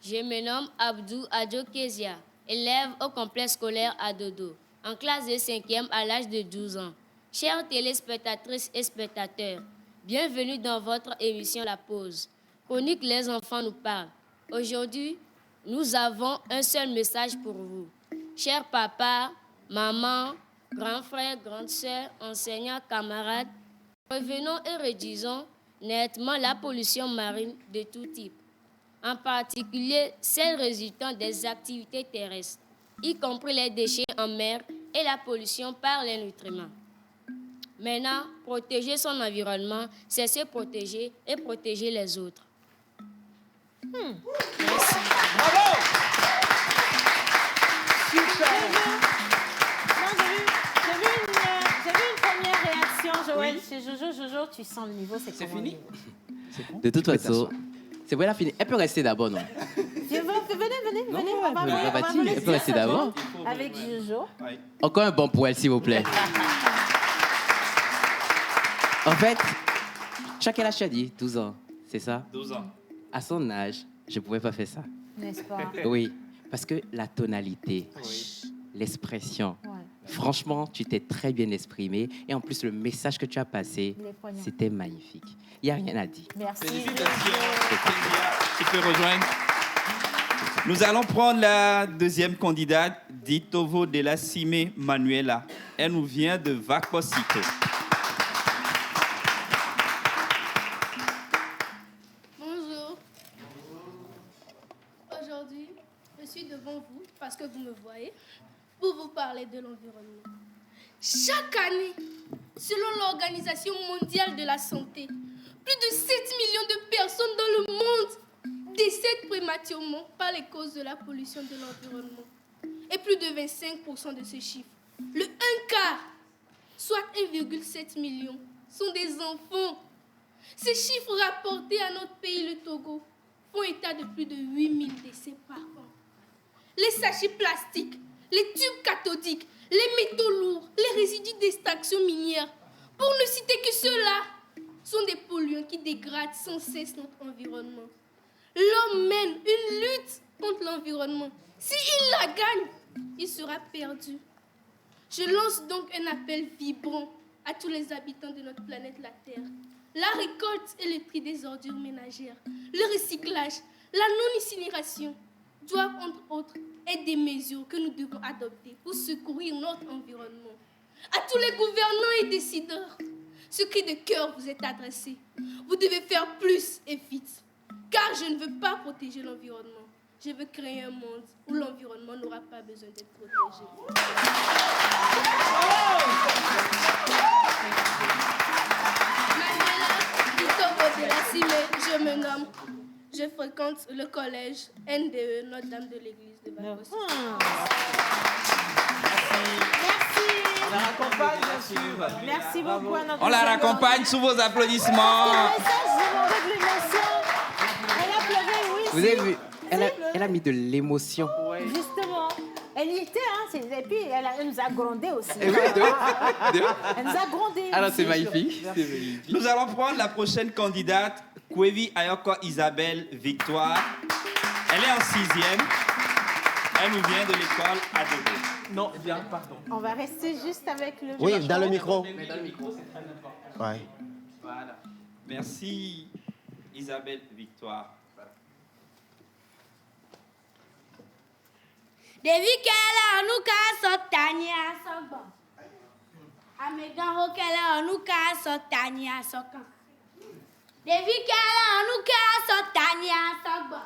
Je me nomme Abdou Adjo Kezia, élève au complexe scolaire Adodo, en classe de 5e à l'âge de 12 ans. Chères téléspectatrices et spectateurs, bienvenue dans votre émission La Pause. Chronique Les enfants nous parlent. Aujourd'hui, nous avons un seul message pour vous. Chers papas, mamans, grands frères, grandes sœurs, enseignants, camarades, revenons et réduisons nettement la pollution marine de tout type, en particulier celle résultant des activités terrestres, y compris les déchets en mer et la pollution par les nutriments. Maintenant, protéger son environnement, c'est se protéger et protéger les autres. Merci. Bravo! J'ai vu une première réaction, Joël. Chez Jojo, tu sens le niveau, c'est comment? fini? De toute façon, c'est bon, elle a fini. Elle peut rester d'abord, non? Venez, on va elle peut venir elle peut rester d'abord. avec Jojo. Encore un bon pour elle, s'il vous plaît. En fait, chaque âge a dit 12 ans, c'est ça? 12 ans. À son âge, je ne pouvais pas faire ça. N'est-ce pas? Oui, parce que la tonalité, l'expression, franchement, tu t'es très bien exprimé. Et en plus, le message que tu as passé, Les poignons. c'était magnifique. Il n'y a rien à dire. Merci. Tu peux rejoindre. Nous allons prendre la deuxième candidate, Ditovo de la Cime Manuela. Elle nous vient de Vacosito. Bonjour. Aujourd'hui, je suis devant vous, parce que vous me voyez, pour vous parler de l'environnement. Chaque année, selon l'Organisation mondiale de la santé, plus de 7 millions de personnes dans le monde décèdent prématurément par les causes de la pollution de l'environnement. Et plus de 25% de ce chiffre, le 1 quart, soit 1,7 million, sont des enfants. Ces chiffres rapportés à notre pays, le Togo, font état de plus de 8000 décès par an. Les sachets plastiques, les tubes cathodiques, les métaux lourds, les résidus d'extraction minière, pour ne citer que ceux-là, sont des polluants qui dégradent sans cesse notre environnement. L'homme mène une lutte contre l'environnement. S'il la gagne, il sera perdu. Je lance donc un appel vibrant à tous les habitants de notre planète, la Terre. La récolte et le tri des ordures ménagères, le recyclage, la non-incinération doivent, entre autres, être des mesures que nous devons adopter pour secourir notre environnement. À tous les gouvernants et décideurs, ce cri de cœur vous est adressé. Vous devez faire plus et vite, car je ne veux pas protéger l'environnement. Je veux créer un monde où l'environnement n'aura pas besoin d'être protégé. Manuela Ditovo de la Cime, je me nomme. je fréquente le collège NDE, Notre-Dame de l'Église de Bakossi. On la raccompagne, bien sûr. Merci beaucoup à notre On la raccompagne sous vos applaudissements. Elle a pleuré, oui. Vous avez vu, elle a mis de l'émotion. Justement. Elle y était, hein. Et puis, elle nous a grondé aussi. Eh oui, Elle nous a grondé. Alors, c'est magnifique. Nous allons prendre la prochaine candidate, Kwevi Ayoko Isabelle Victoire. Elle est en 6e. Elle nous vient de l'école Adodo. Non, bien, pardon. On va rester juste avec le... Oui, dans le micro. Mais dans le micro, c'est très important. Ouais. Voilà. Merci, Isabelle Victoire. Devi kele onuka sotani asogbo. Amegan ho kele onuka sotani asokan. Devi kele onuka sotani asogbo.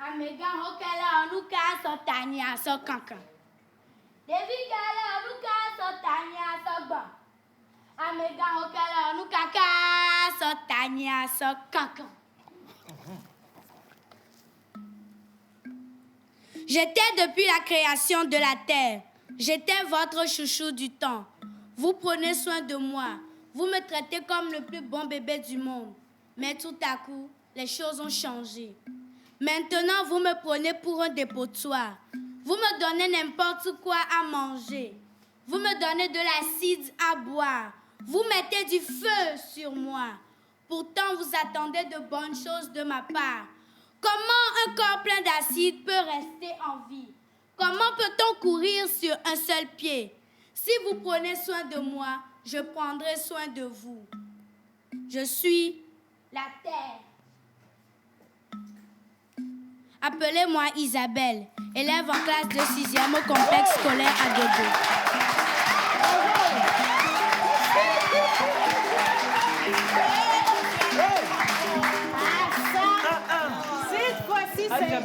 Amegan ho kele onuka sotani asokan. Devi kele onuka sotani asogbo. Amegan ho kele onuka sotani asokan. J'étais depuis la création de la terre. J'étais votre chouchou du temps. Vous prenez soin de moi. Vous me traitez comme le plus bon bébé du monde. Mais tout à coup, les choses ont changé. Maintenant, vous me prenez pour un dépotoir. Vous me donnez n'importe quoi à manger. Vous me donnez de l'acide à boire. Vous mettez du feu sur moi. Pourtant, vous attendez de bonnes choses de ma part. Comment un corps plein d'acide peut rester en vie? Comment peut-on courir sur un seul pied? Si vous prenez soin de moi, je prendrai soin de vous. Je suis la terre. Appelez-moi Isabelle, élève en classe de 6e au complexe scolaire à Dodo.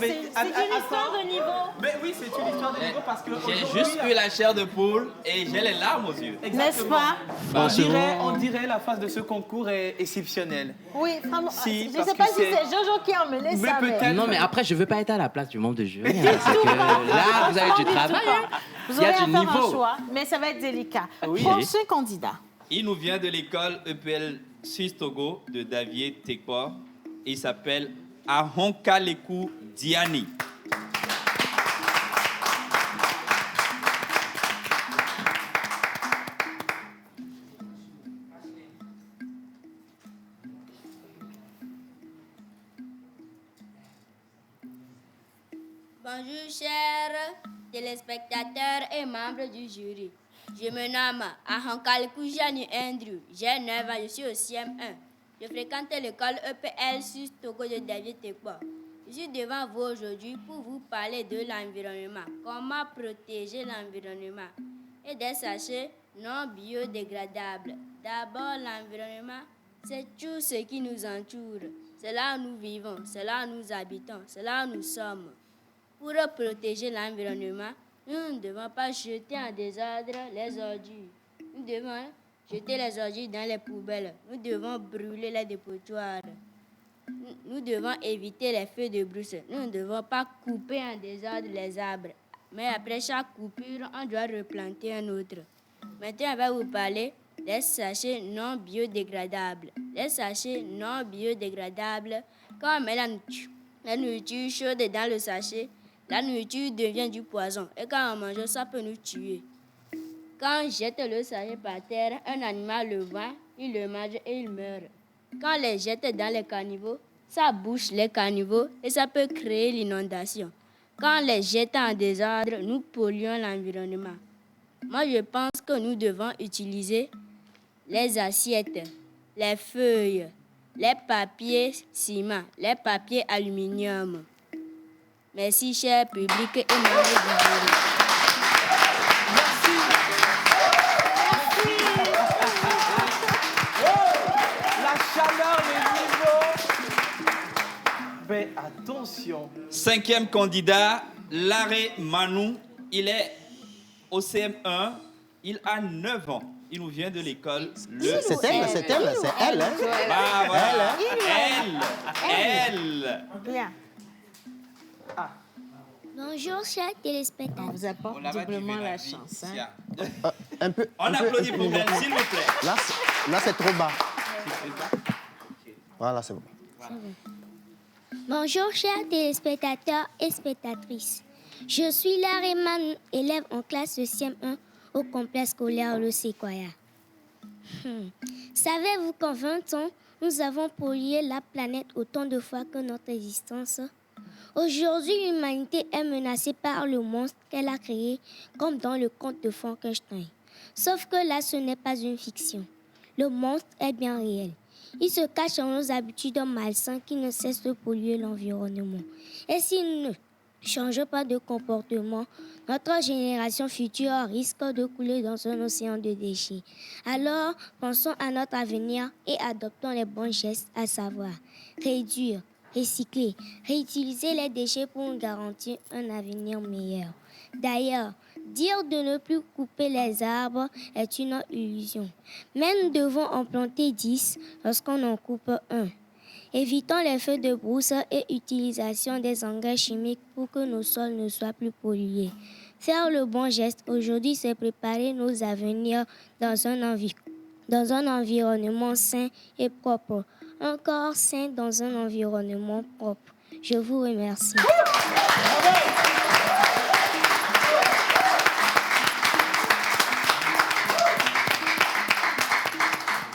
C'est une histoire de niveau. Mais oui, c'est une histoire de niveau parce que... J'ai juste eu la chair de poule et j'ai les larmes aux yeux. N'est-ce pas? On dirait la phase de ce concours est exceptionnelle. Oui, vraiment. Si, je ne sais pas si c'est Jojo qui a emmené mais ça. peut-être. Non, mais après, je ne veux pas être à la place du membre de jury. Hein, parce que là, vous avez du travail. Hein. Vous Il y aurez a à du faire niveau. un choix, mais ça va être délicat. Oui. Prochain candidat. Il nous vient de l'école EPL Suisse Togo de Davier Tekpor. Il s'appelle Ahonkalekou Diani. Bonjour chers téléspectateurs et membres du jury. Je me nomme Ahonkalekou Diani Andrew. J'ai 9 ans, je suis au CM1. Je fréquente l'école EPL Suisse Togo de Davier Tekpor. Je suis devant vous aujourd'hui pour vous parler de l'environnement. Comment protéger l'environnement et des sachets non biodégradables. D'abord, l'environnement, c'est tout ce qui nous entoure. C'est là où nous vivons, c'est là où nous habitons, c'est là où nous sommes. Pour protéger l'environnement, nous ne devons pas jeter en désordre les ordures. Nous devons jeter les ordures dans les poubelles. Nous devons brûler les dépotoirs. Nous devons éviter les feux de brousse. Nous ne devons pas couper en désordre les arbres. Mais après chaque coupure, on doit replanter un autre. Maintenant, on va vous parler des sachets non biodégradables. Les sachets non biodégradables, quand on met la nourriture chaude dans le sachet, la nourriture devient du poison. Et quand on mange, ça peut nous tuer. Quand on jette le sachet par terre, un animal le voit, il le mange et il meurt. Quand on les jette dans les caniveaux, ça bouche les caniveaux et ça peut créer l'inondation. Quand on les jette en désordre, nous polluons l'environnement. Moi, je pense que nous devons utiliser les assiettes, les feuilles, les papiers ciment, les papiers aluminium. Merci, cher public et membres du jury. La chaleur, le niveau. Mais attention. 5e candidat, Laré Manou. Il est au CM1 Il a 9 ans. Il nous vient de l'école. C'est elle. Hein? Ah, voilà. Elle. Bien. Bonjour, chers téléspectateurs. On vous apporte doublement la chance. Hein? On applaudit pour elle, s'il vous plaît. Là c'est trop bas. Voilà, c'est bon. Bonjour, chers téléspectateurs et spectatrices. Je suis Lara Eman, élève en classe de CM1 au complexe scolaire Le Séquoia. Savez-vous qu'en 20 ans, nous avons pollué la planète autant de fois que notre existence? Aujourd'hui, l'humanité est menacée par le monstre qu'elle a créé, comme dans le conte de Frankenstein. Sauf que là, ce n'est pas une fiction. Le monstre est bien réel. Il se cache dans nos habitudes malsaines qui ne cessent de polluer l'environnement. Et s'il ne change pas de comportement, notre génération future risque de couler dans un océan de déchets. Alors, pensons à notre avenir et adoptons les bons gestes, à savoir réduire, recycler, réutiliser les déchets pour nous garantir un avenir meilleur. D'ailleurs, dire de ne plus couper les arbres est une illusion. Mais nous devons en planter 10 lorsqu'on en coupe un. Évitons les feux de brousse et utilisation des engrais chimiques pour que nos sols ne soient plus pollués. Faire le bon geste aujourd'hui, c'est préparer nos avenirs dans un environnement sain et propre. Un corps sain dans un environnement propre. Je vous remercie.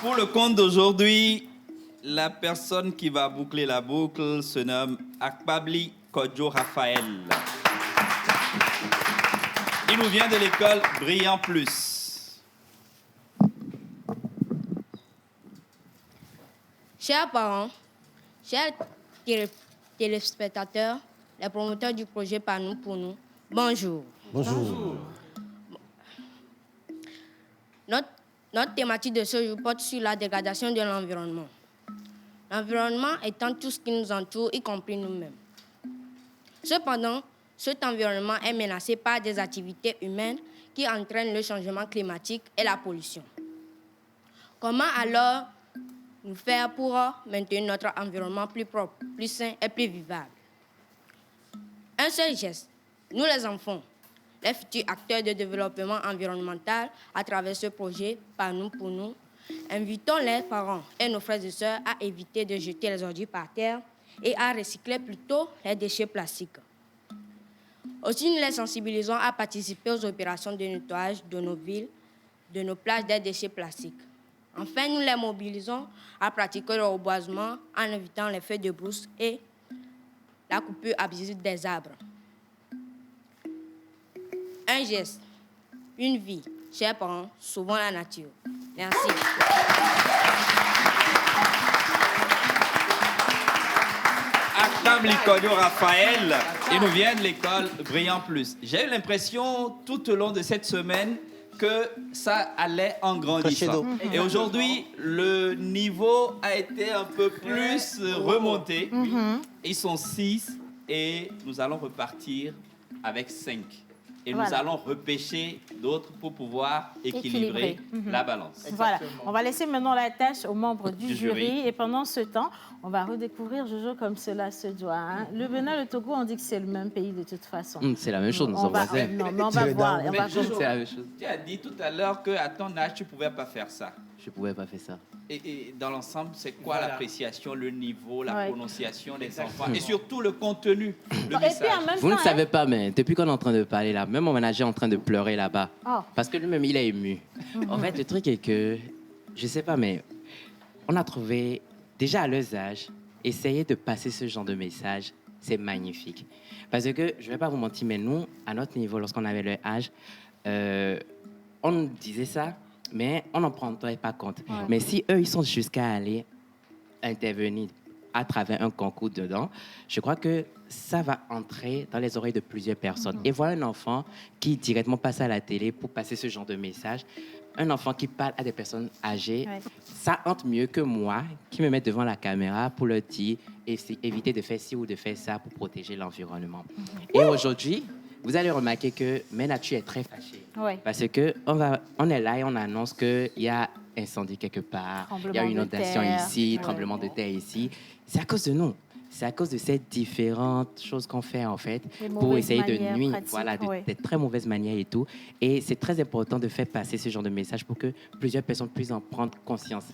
Pour le conte d'aujourd'hui, la personne qui va boucler la boucle se nomme Akpabli Kodjo Raphaël. Il nous vient de l'école Brillant Plus. Chers parents, chers téléspectateurs, les promoteurs du projet Par nous, pour nous, bonjour. Bonjour. Notre thématique de ce jour porte sur la dégradation de l'environnement. L'environnement étant tout ce qui nous entoure, y compris nous-mêmes. Cependant, cet environnement est menacé par des activités humaines qui entraînent le changement climatique et la pollution. Comment alors nous faire pour maintenir notre environnement plus propre, plus sain et plus vivable? Un seul geste, nous les enfants, les futurs acteurs de développement environnemental à travers ce projet Par nous, pour nous, invitons les parents et nos frères et sœurs à éviter de jeter les ordures par terre et à recycler plutôt les déchets plastiques. Aussi, nous les sensibilisons à participer aux opérations de nettoyage de nos villes, de nos plages des déchets plastiques. Enfin, nous les mobilisons à pratiquer le reboisement en évitant les feux de brousse et la coupure abusive des arbres. Un geste, une vie, chers parents, sauvons la nature. Merci. Akpabli Kodjo Raphaël, il nous vient de l'école Brillant Plus. J'ai eu l'impression tout au long de cette semaine que ça allait en grandissant. Et aujourd'hui, le niveau a été un peu plus remonté. Ils sont 6 et nous allons repartir avec 5. Et nous allons repêcher d'autres pour pouvoir équilibrer la balance. Voilà. On va laisser maintenant la tâche aux membres du jury. Et pendant ce temps, on va redécouvrir Jojo comme cela se doit. Hein. Le Bénin, le Togo, on dit que c'est le même pays de toute façon. C'est la même chose, nous sommes voisins. Non, mais on va voir. C'est la même chose. Tu as dit tout à l'heure qu'à ton âge, tu ne pouvais pas faire ça. Je ne pouvais pas faire ça. Et dans l'ensemble, c'est quoi l'appréciation, le niveau, la prononciation des enfants et surtout le contenu, le message. Vous ne savez pas, mais depuis qu'on est en train de parler là, même mon manager est en train de pleurer là-bas. Parce que lui-même, il est ému. En fait, le truc est que, je ne sais pas, mais on a trouvé, déjà à leur âge, essayer de passer ce genre de message, c'est magnifique. Parce que, je ne vais pas vous mentir, mais nous, à notre niveau, lorsqu'on avait leur âge, on nous disait ça, mais on n'en prendrait pas compte. Mais si eux, ils sont jusqu'à aller intervenir à travers un concours dedans, je crois que ça va entrer dans les oreilles de plusieurs personnes. Et voilà un enfant qui directement passe à la télé pour passer ce genre de message. Un enfant qui parle à des personnes âgées, ça entre mieux que moi qui me mets devant la caméra pour leur dire éviter de faire ci ou de faire ça pour protéger l'environnement. Et aujourd'hui, vous allez remarquer que Mère Nature est très fâchée. Ouais. Parce que on est là et on annonce qu'il y a incendie quelque part, il y a une inondation ici, tremblement de terre ici. C'est à cause de nous. C'est à cause de ces différentes choses qu'on fait, en fait, pour essayer de nuire, voilà, de très mauvaises manières et tout. Et c'est très important de faire passer ce genre de message pour que plusieurs personnes puissent en prendre conscience.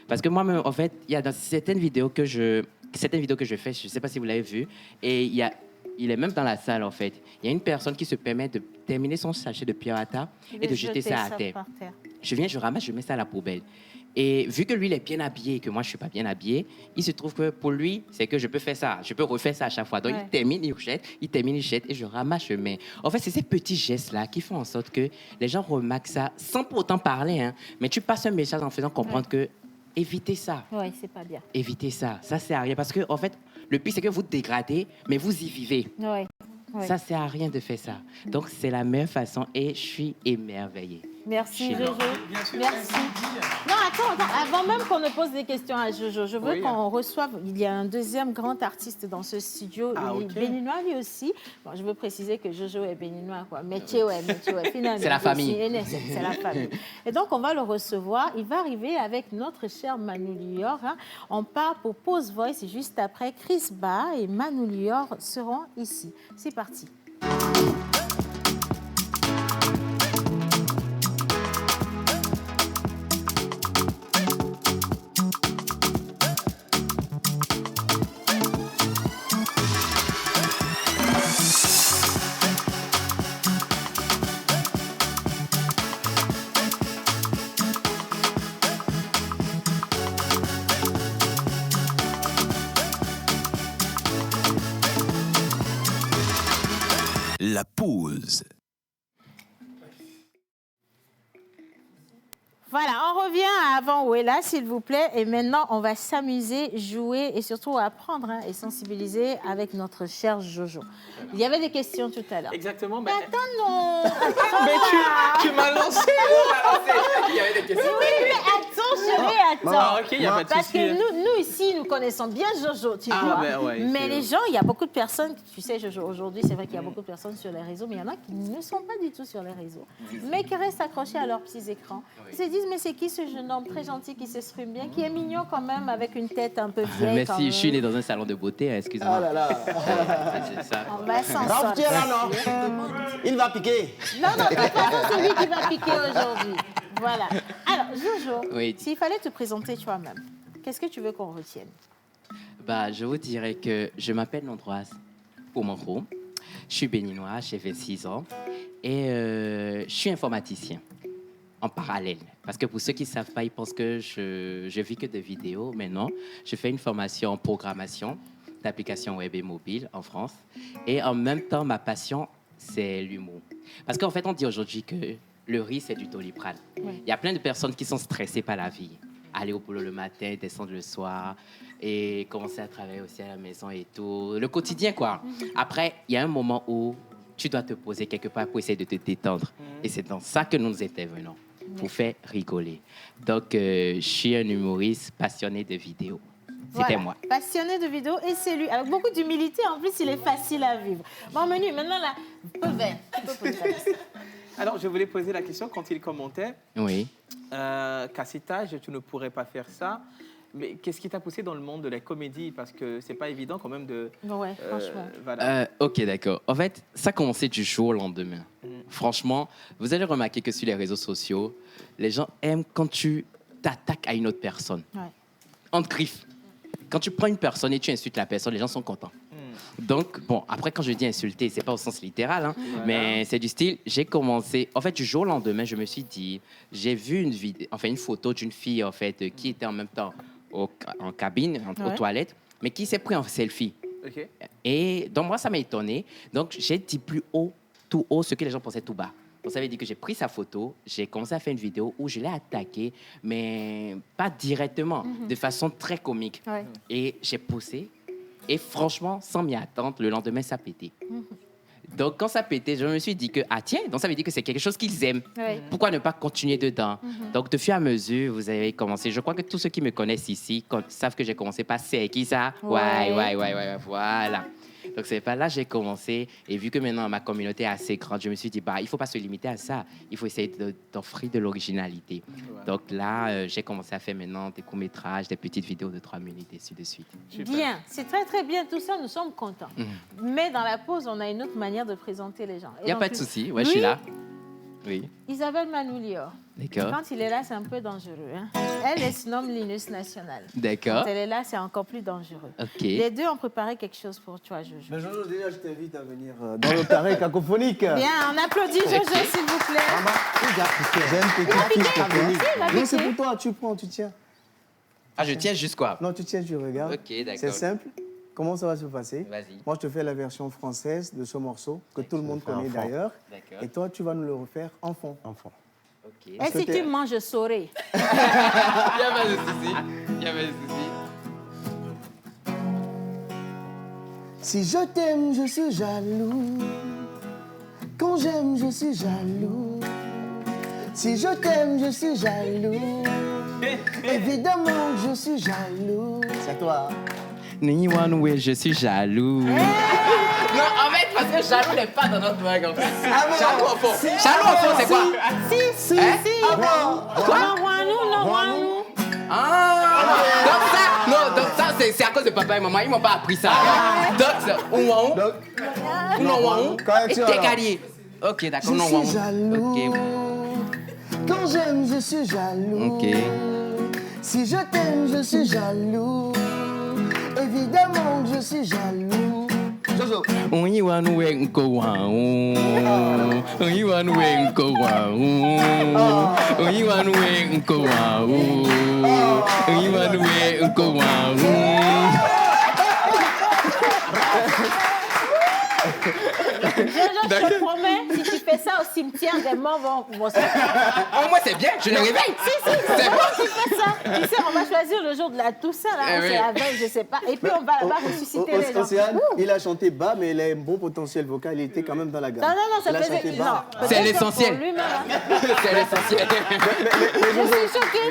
Parce que moi-même, en fait, il y a dans certaines vidéos que je fais, je ne sais pas si vous l'avez vu, et il est même dans la salle, en fait. Il y a une personne qui se permet de terminer son sachet de pirata et de jeter ça à terre. Je ramasse, je mets ça à la poubelle. Et vu que lui, il est bien habillé et que moi, je ne suis pas bien habillé, il se trouve que pour lui, c'est que je peux faire ça. Je peux refaire ça à chaque fois. Donc, il termine, il jette et je ramasse, je mets. En fait, c'est ces petits gestes-là qui font en sorte que les gens remarquent ça sans pour autant parler. Hein, mais tu passes un message en faisant comprendre que évitez ça. Oui, c'est pas bien. Évitez ça. Ça sert à rien. Parce que, en fait, le pire, c'est que vous dégradez, mais vous y vivez. Oui. Ça sert à rien de faire ça. Donc, c'est la meilleure façon et je suis émerveillée. Merci, Jojo. Merci. Non, attends. Avant même qu'on ne pose des questions à Jojo, je veux qu'on reçoive... Il y a un deuxième grand artiste dans ce studio. Il est béninois, lui aussi. Bon, je veux préciser que Jojo est béninois, quoi. Métier, finalement. C'est la famille. C'est la famille. Et donc, on va le recevoir. Il va arriver avec notre cher Manu Lior. Hein. On part pour Pause Voice et juste après, Chris Ba et Manu Lior seront ici. C'est parti. La pause. Voilà, on revient à Avant Ouella, s'il vous plaît. Et maintenant, on va s'amuser, jouer et surtout apprendre et sensibiliser avec notre cher Jojo. Il y avait des questions tout à l'heure. Exactement. Mais attends, non. Mais tu m'as lancé. Il y avait des questions. Oui, mais attends, chérie, attends. Ah, ok, il n'y a pas de Parce souci. que nous, ici, nous connaissons bien Jojo, tu vois. Ben ouais, mais les gens, il y a beaucoup de personnes, tu sais, Jojo, aujourd'hui, c'est vrai qu'il y a beaucoup de personnes sur les réseaux, mais il y en a qui ne sont pas du tout sur les réseaux, mais qui restent accrochés à leurs petits écrans. Ils se disent, mais c'est qui ce jeune homme très gentil qui s'exprime bien, qui est mignon quand même, avec une tête un peu vieille. Merci, je suis né dans un salon de beauté, excusez-moi. Oh là là. C'est ça. On va s'en Ralph, tu es là, non? Il va piquer. Non, de toute façon, c'est lui qui va piquer aujourd'hui. Voilà. Alors, Jojo, s'il fallait te présenter toi-même, qu'est-ce que tu veux qu'on retienne? Je vous dirais que je m'appelle Nondroise Oumanro. Je suis béninois, j'ai 26 ans et je suis informaticien en parallèle. Parce que pour ceux qui ne savent pas, ils pensent que je vis que de vidéos, mais non. Je fais une formation en programmation d'applications web et mobiles en France. Et en même temps, ma passion, c'est l'humour. Parce qu'en fait, on dit aujourd'hui que le riz, c'est du Doliprane. Il y a plein de personnes qui sont stressées par la vie. Aller au boulot le matin, descendre le soir et commencer à travailler aussi à la maison et tout. Le quotidien, quoi. Après, il y a un moment où tu dois te poser quelque part pour essayer de te détendre. Et c'est dans ça que nous intervenons, pour faire rigoler. Donc, je suis un humoriste passionné de vidéos. C'était moi. Passionné de vidéos et c'est lui. Avec beaucoup d'humilité, en plus, il est facile à vivre. Bon, Manu, maintenant, là, peu vert. Tu peux poser ta question. Alors, je voulais poser la question quand il commentait. Oui. Qu'à cet âge, tu ne pourrais pas faire ça. Mais qu'est-ce qui t'a poussé dans le monde de la comédie? Parce que c'est pas évident quand même de... Ouais, franchement. Voilà. Ok, d'accord. En fait, ça a commencé du jour au lendemain. Franchement, vous allez remarquer que sur les réseaux sociaux, les gens aiment quand tu t'attaques à une autre personne. Ouais. On te griffe. Quand tu prends une personne et tu insultes la personne, les gens sont contents. Donc, bon, après, quand je dis insulter, c'est pas au sens littéral, hein, mais c'est du style, j'ai commencé... En fait, du jour au lendemain, je me suis dit, j'ai vu une photo d'une fille, en fait, qui était en même temps en cabine, aux toilettes, mais qui s'est pris en selfie. Okay. Et donc, moi, ça m'a étonné. Donc, j'ai dit tout haut, ce que les gens pensaient tout bas. Donc, ça veut dire que j'ai pris sa photo, j'ai commencé à faire une vidéo où je l'ai attaquée, mais pas directement, de façon très comique. Ouais. Et j'ai poussé. Et franchement, sans m'y attendre, le lendemain, ça pétait. Donc, quand ça pétait, je me suis dit que, tiens, donc ça veut dire que c'est quelque chose qu'ils aiment. Oui. Pourquoi ne pas continuer dedans? Donc, de fur et à mesure, vous avez commencé. Je crois que tous ceux qui me connaissent ici savent que j'ai commencé par c'est qui ça? Ouais, voilà. Donc, c'est pas là que j'ai commencé. Et vu que maintenant, ma communauté est assez grande, je me suis dit, il ne faut pas se limiter à ça. Il faut essayer d'offrir de l'originalité. Donc là, j'ai commencé à faire maintenant des courts-métrages, des petites vidéos de 3 minutes et ainsi de suite. Bien, c'est très très bien. Tout ça, nous sommes contents. Mais dans la pause, on a une autre manière de présenter les gens. Il n'y a pas de souci. Ouais, je suis là. Oui. Isabelle Manoulior. D'accord. Quand il est là, c'est un peu dangereux. Hein? Elle se nomme Linus National. D'accord. Quand elle est là, c'est encore plus dangereux. OK. Les deux ont préparé quelque chose pour toi, Jojo. Mais Jojo, déjà, je t'invite à venir dans le carré cacophonique. Bien, on applaudit Jojo, s'il vous plaît. J'ai une petite fiche pour toi. Non, c'est pour toi. Tu prends, tu tiens. Ah, je tiens juste quoi? Non, tu tiens, tu regardes. OK, d'accord. C'est simple. Comment ça va se passer? Vas-y. Moi, je te fais la version française de ce morceau, que tout le monde connaît d'ailleurs. D'accord. Et toi, tu vas nous le refaire en fond. OK. Et si tu manges, je saurai. Il n'y a pas de souci. Il n'y a pas de souci. Si je t'aime, je suis jaloux. Quand j'aime, je suis jaloux. Si je t'aime, je suis jaloux. Évidemment, je suis jaloux. C'est toi. Niwanoué, je suis jaloux. Non, en fait, parce que jaloux n'est pas dans notre langue, en fait. Jaloux au fond. Jaloux au fond, c'est quoi? Si. Quoi? Non. Ah! Donc ça, c'est à cause de papa et maman. Ils m'ont pas appris ça. Donc, et t'es carrié. Ok, d'accord. Je suis jaloux. Quand j'aime, je suis jaloux. Ok. Si je t'aime, je suis jaloux. Évidemment que je suis jaloux. Jojo. Jojo, je te promets, si tu fais ça au cimetière, des morts vont se... Au moins, c'est bien, je les réveille. Si, C'est bon. tu fais ça. Tu sais, on va choisir le jour de la Toussaint, là, c'est la veille, je sais pas. Et puis, on va là-bas ressusciter les gens. Océane, il a chanté bas, mais il a un bon potentiel vocal. Il était quand même dans la gamme. Non, ça il a faisait... chanté bas. C'est l'essentiel. C'est l'essentiel. Je suis choquée.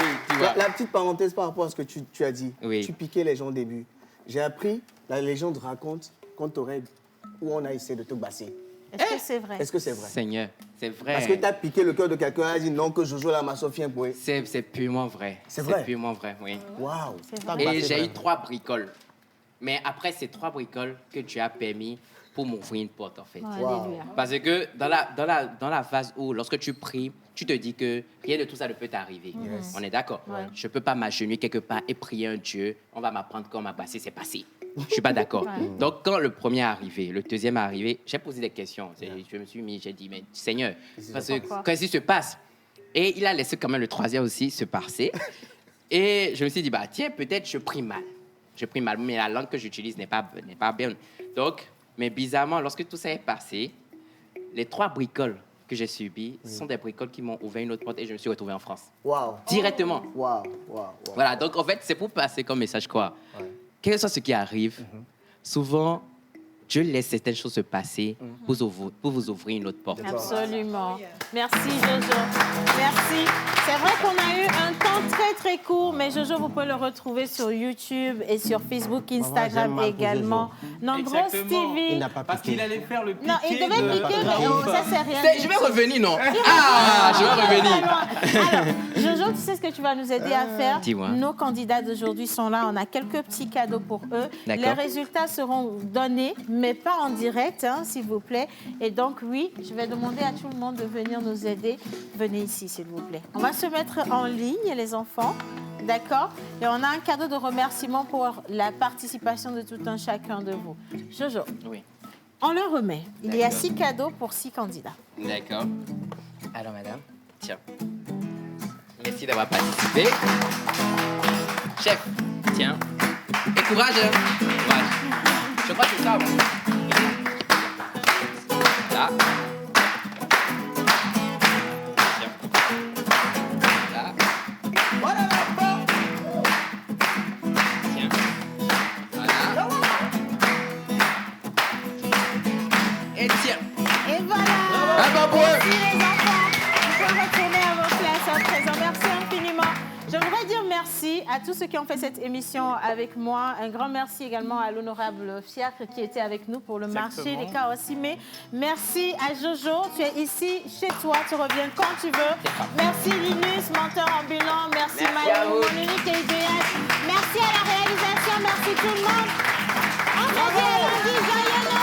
La petite parenthèse par rapport à ce que tu as dit. Oui. Tu piquais les gens au début. J'ai appris, la légende raconte qu'on t'aurait... où on a essayé de te basser. Est-ce que c'est vrai? Est-ce que c'est vrai? Seigneur, c'est vrai. Parce que tu as piqué le cœur de quelqu'un et a dit non, que Jojo là m'a Sophie un poète. C'est purement vrai. C'est vrai? C'est purement vrai, oui. Waouh! Et j'ai eu 3 bricoles. Mais après ces 3 bricoles que tu as permis pour m'ouvrir une porte, en fait. Alléluia. Parce que dans la phase où, lorsque tu pries, tu te dis que rien de tout ça ne peut t'arriver. Yes. On est d'accord? Ouais. Je ne peux pas m'agenouiller quelque part et prier un Dieu. On va m'apprendre comment passer, c'est passé. Je ne suis pas d'accord. Ouais. Donc, quand le premier est arrivé, le deuxième est arrivé, j'ai posé des questions. Je me suis mis, j'ai dit, mais Seigneur, parce que qu'est-ce qui se passe? Et il a laissé quand même le troisième aussi se passer. Et je me suis dit, tiens, peut-être je prie mal. Je prie mal, mais la langue que j'utilise n'est pas bonne. Donc, mais bizarrement, lorsque tout ça est passé, les 3 bricoles que j'ai subies sont des bricoles qui m'ont ouvert une autre porte et je me suis retrouvé en France. Waouh! Directement. Waouh! Voilà, donc en fait, c'est pour passer comme message quoi. Quel que soit ce qui arrive, souvent, Dieu laisse certaines choses se passer pour vous ouvrir une autre porte. Absolument. Merci, Jojo. Merci. C'est vrai qu'on a eu un temps très, très court, mais Jojo, vous pouvez le retrouver sur YouTube et sur Facebook, Instagram également. Nambros TV. Il n'a pas piqué. Parce qu'il allait faire le piqué. Non, il devait piquer, mais ça, c'est rien. Je vais revenir, non? Je vais revenir. Alors, Jojo, tu sais ce que tu vas nous aider à faire? Dis-moi. Nos candidats d'aujourd'hui sont là. On a quelques petits cadeaux pour eux. D'accord. Les résultats seront donnés, mais pas en direct, s'il vous plaît. Et donc, oui, je vais demander à tout le monde de venir nous aider. Venez ici, s'il vous plaît. On va se mettre en ligne, les enfants. D'accord? Et on a un cadeau de remerciement pour la participation de tout un chacun de vous. Jojo, oui. On le remet. Il y a 6 cadeaux pour 6 candidats. D'accord. Alors, madame, tiens. Merci d'avoir participé. Chef, tiens. Et courage, courage. Je crois que c'est ça, moi. Là. Tiens. Là. Voilà. Tiens. Voilà. Et tiens. Et voilà. Un bon point. Merci les enfants. Vous pouvez retourner à vos classes à présent. Merci infiniment. Je voudrais dire merci à tous ceux qui ont fait cette émission avec moi. Un grand merci également à l'honorable Fiacre qui était avec nous pour le marché des Kaosimé. Merci à Jojo, tu es ici, chez toi, tu reviens quand tu veux. Merci Linus, menteur ambulant. Merci Malou, mon unique et idéal. Merci à la réalisation, merci tout le monde. On se dit à lundi, joyeux